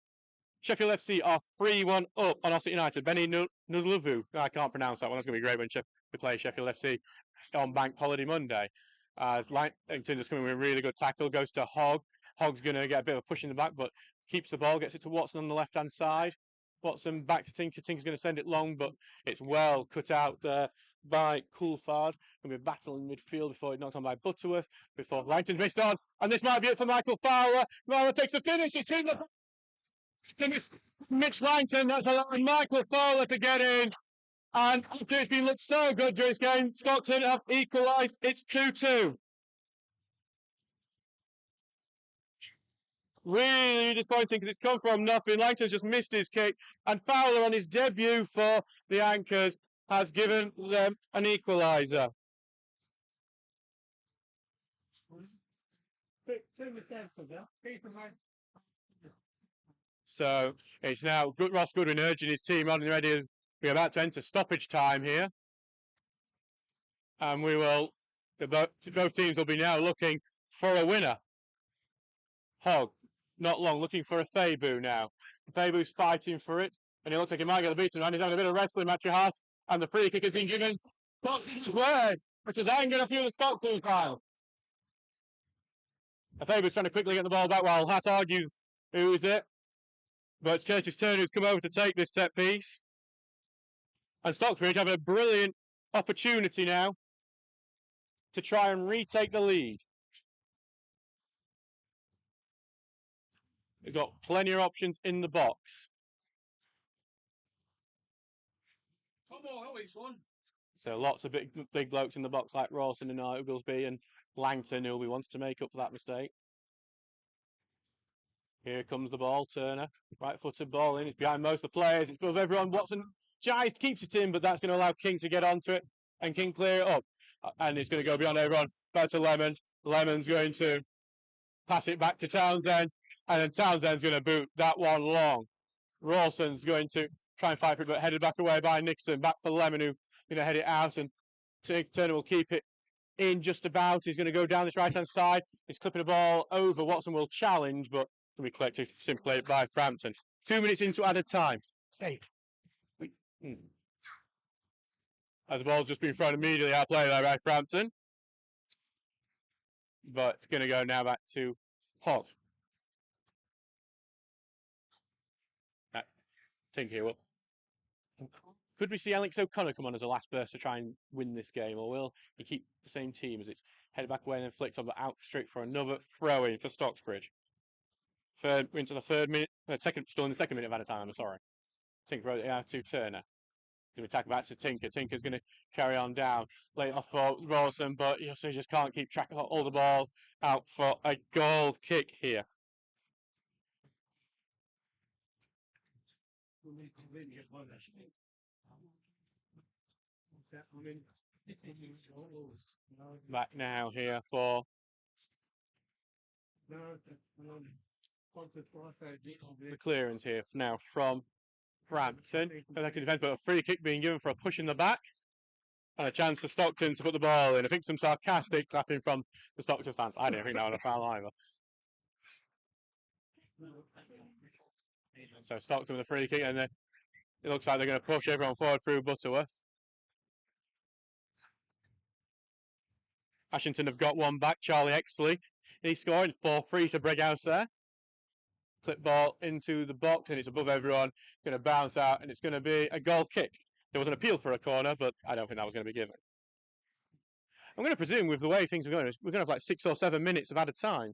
Sheffield FC are 3-1 up on Ossett United. Benny Nudluvu, I can't pronounce that one. That's going to be great when we play Sheffield FC on Bank Holiday Monday. Langton just coming with a really good tackle, goes to Hogg. Hogg's going to get a bit of a push in the back, but keeps the ball, gets it to Watson on the left-hand side. Watson back to Tinker. Tinker's going to send it long, but it's well cut out there by Coulthard. Going to be battling midfield before it knocked on by Butterworth, before Langton missed on. And this might be it for Michael Fowler. Fowler takes the finish. It's in the... It's Mitch Langton. That's allowing Michael Fowler to get in. And after it's been looked so good during this game, Stockton have equalised. It's 2-2. Really disappointing because it's come from nothing. Langton's just missed his kick, and Fowler on his debut for the Anchors has given them an equaliser. So it's now Ross Goodwin urging his team on and ready. We're about to enter stoppage time here, and both teams will be now looking for a winner. Hogg. Not long, looking for a Fabu now. Fabu's fighting for it, and he looks like he might get the beaten around. He's having a bit of wrestling match with Haas, and the free kick has been given Stockton's way, which is angering a few of the Stockton fans. Fabu's trying to quickly get the ball back while Haas argues who is it. But it's Curtis Turner who's come over to take this set piece. And Stocksbridge have a brilliant opportunity now to try and retake the lead. They've got plenty of options in the box. So lots of big blokes in the box like Rawson and Oglesby and Langton who will be wanting to make up for that mistake. Here comes the ball, Turner. Right-footed ball in. It's behind most of the players. It's above everyone. Watson jives, keeps it in, but that's going to allow King to get onto it. And King clear it up. And it's going to go beyond everyone. Back to Lemon. Lemon's going to pass it back to Townsend. And then Townsend's going to boot that one long. Rawson's going to try and fight for it, but headed back away by Nixon. Back for Lemon, who's going to head it out. And Turner will keep it in just about. He's going to go down this right-hand side. He's clipping the ball over. Watson will challenge, but will be collected simply by Frampton. 2 minutes into added time. Dave. As the ball's just been thrown immediately out play there by Frampton. But it's going to go now back to Hogg. Think here. Could we see Alex O'Connor come on as a last burst to try and win this game, or will he keep the same team as it's headed back away and then flicked on, but out straight for another throw-in for Stocksbridge? Into the third minute, still in the second minute of added time. I'm sorry. Tinker wrote it out to Turner. Going to attack back to Tinker. Tinker's going to carry on down, lay it off for Rawson, but he just can't keep track of all the ball out for a goal kick here. Back now here for the clearance here now from Frampton. Elected defence, but a free kick being given for a push in the back. And a chance for Stockton to put the ball in. I think some sarcastic clapping from the Stockton fans. I don't think that was a foul either. So Stockton with a free kick, and it looks like they're going to push everyone forward through Butterworth. Ashington have got one back. Charlie Exley. He's scoring 4-3 to Breghouse there. Clip ball into the box, and it's above everyone. Going to bounce out, and it's going to be a goal kick. There was an appeal for a corner, but I don't think that was going to be given. I'm going to presume with the way things are going, we're going to have like 6 or 7 minutes of added time.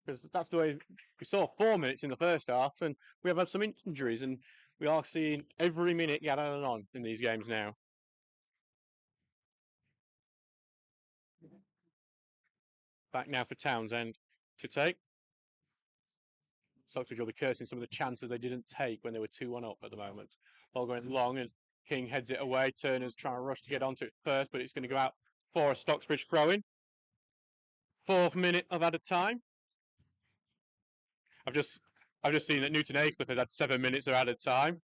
Because that's the way we saw 4 minutes in the first half, and we have had some injuries, and we are seeing every minute get on in these games now. Back now for Townsend to take. Stockbridge will be cursing some of the chances they didn't take when they were 2-1 up at the moment. Ball going long, and King heads it away. Turner's trying to rush to get onto it first, but it's going to go out for a Stocksbridge throw-in. 4th minute of added time. I've just seen that Newton Aycliffe has had 7 minutes of added time.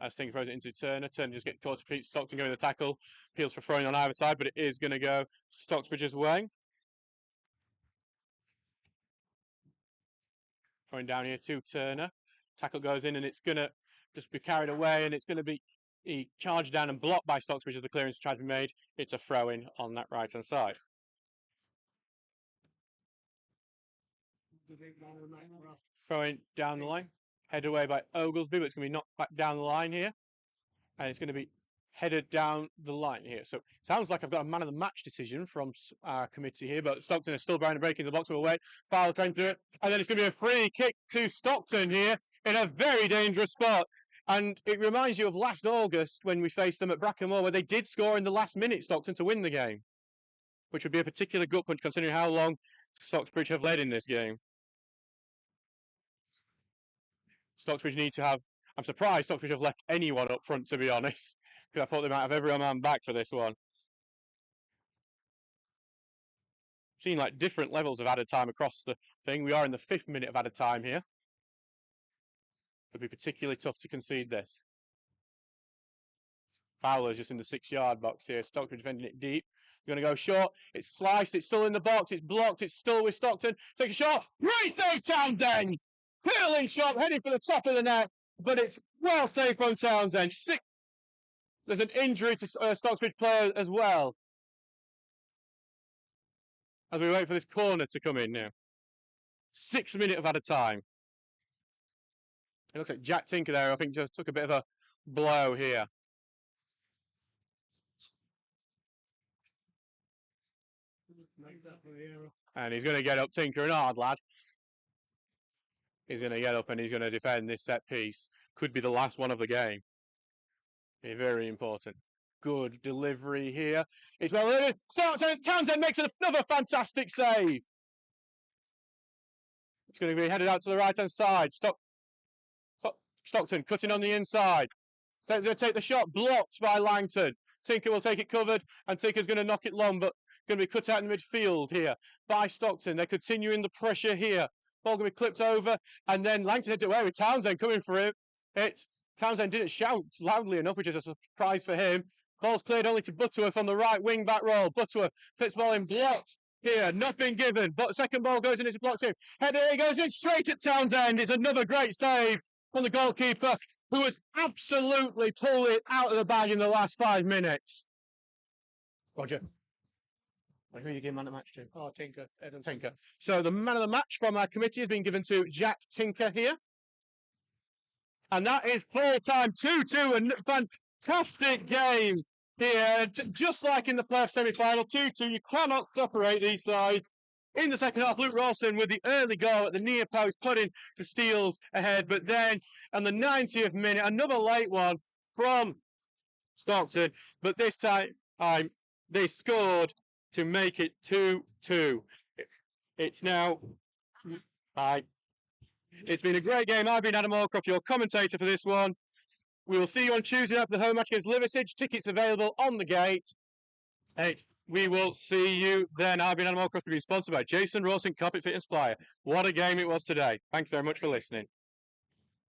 As Tinker throws it into Turner. Turner just gets caught to feet. Stockton going to the tackle. Appeals for throwing on either side, but it is going to go Stocksbridge's way. Throwing down here to Turner. Tackle goes in, and it's going to just be carried away, and it's going to be charged down and blocked by Stocksbridge as the clearance tries to be made. It's a throw-in on that right-hand side. Throwing down the line. Headed away by Oglesby, but it's going to be knocked back down the line here. And it's going to be headed down the line here. So sounds like I've got a man of the match decision from our committee here, but Stockton is still trying to break into the box away. Foul came through it. And then it's going to be a free kick to Stockton here in a very dangerous spot. And it reminds you of last August when we faced them at Brackenmore, where they did score in the last minute, Stockton, to win the game, which would be a particular gut punch considering how long Stocksbridge have led in this game. Stocksbridge need to have... I'm surprised Stocksbridge have left anyone up front, to be honest, because I thought they might have every man back for this one. Seen like different levels of added time across the thing. We are in the 5th minute of added time here. It'd be particularly tough to concede this. Fowler's just in the 6-yard box here. Stockbridge defending it deep. Going to go short. It's sliced. It's still in the box. It's blocked. It's still with Stockton. Take a shot. Great save, Townsend! Hurling shot, heading for the top of the net, but it's well safe from Townsend. There's an injury to Stocksbridge player as well. As we wait for this corner to come in now. 6th minute of added time. It looks like Jack Tinker there, I think, just took a bit of a blow here. And he's going to get up, Tinker, an hard lad. He's going to get up and he's going to defend this set piece. Could be the last one of the game. Be very important. Good delivery here. It's well done. Townsend makes another fantastic save. It's going to be headed out to the right-hand side. Stockton cutting on the inside. So they're going to take the shot. Blocked by Langton. Tinker will take it covered, and Tinker's going to knock it long, but going to be cut out in the midfield here by Stockton. They're continuing the pressure here. Ball going to be clipped over, and then Langton heads it away with Townsend coming for him. Townsend didn't shout loudly enough, which is a surprise for him. Ball's cleared only to Butterworth on the right wing back roll. Butterworth puts ball in, blocked here, nothing given. But second ball goes in, it's blocked in. Header goes in straight at Townsend. It's another great save from the goalkeeper, who has absolutely pulled it out of the bag in the last 5 minutes. Roger. Who are you giving man of the match to? Oh, Tinker. Adam Tinker. So the man of the match from our committee has been given to Jack Tinker here. And that is full-time 2-2. A fantastic game here. Just like in the playoff semi-final, 2-2. You cannot separate these sides. In the second half, Luke Rawson with the early goal at the near post, putting the Steels ahead. But then, on the 90th minute, another late one from Stockton. But this time, they scored to make it 2-2. It's now... It's been a great game. I've been Adam Allcroft, your commentator for this one. We will see you on Tuesday night for the home match against Liversidge. Tickets available on the gate. We will see you then. I've been Adam Allcroft, being sponsored by Jason Rawson Carpet Fit and Supply. What a game it was today. Thank you very much for listening.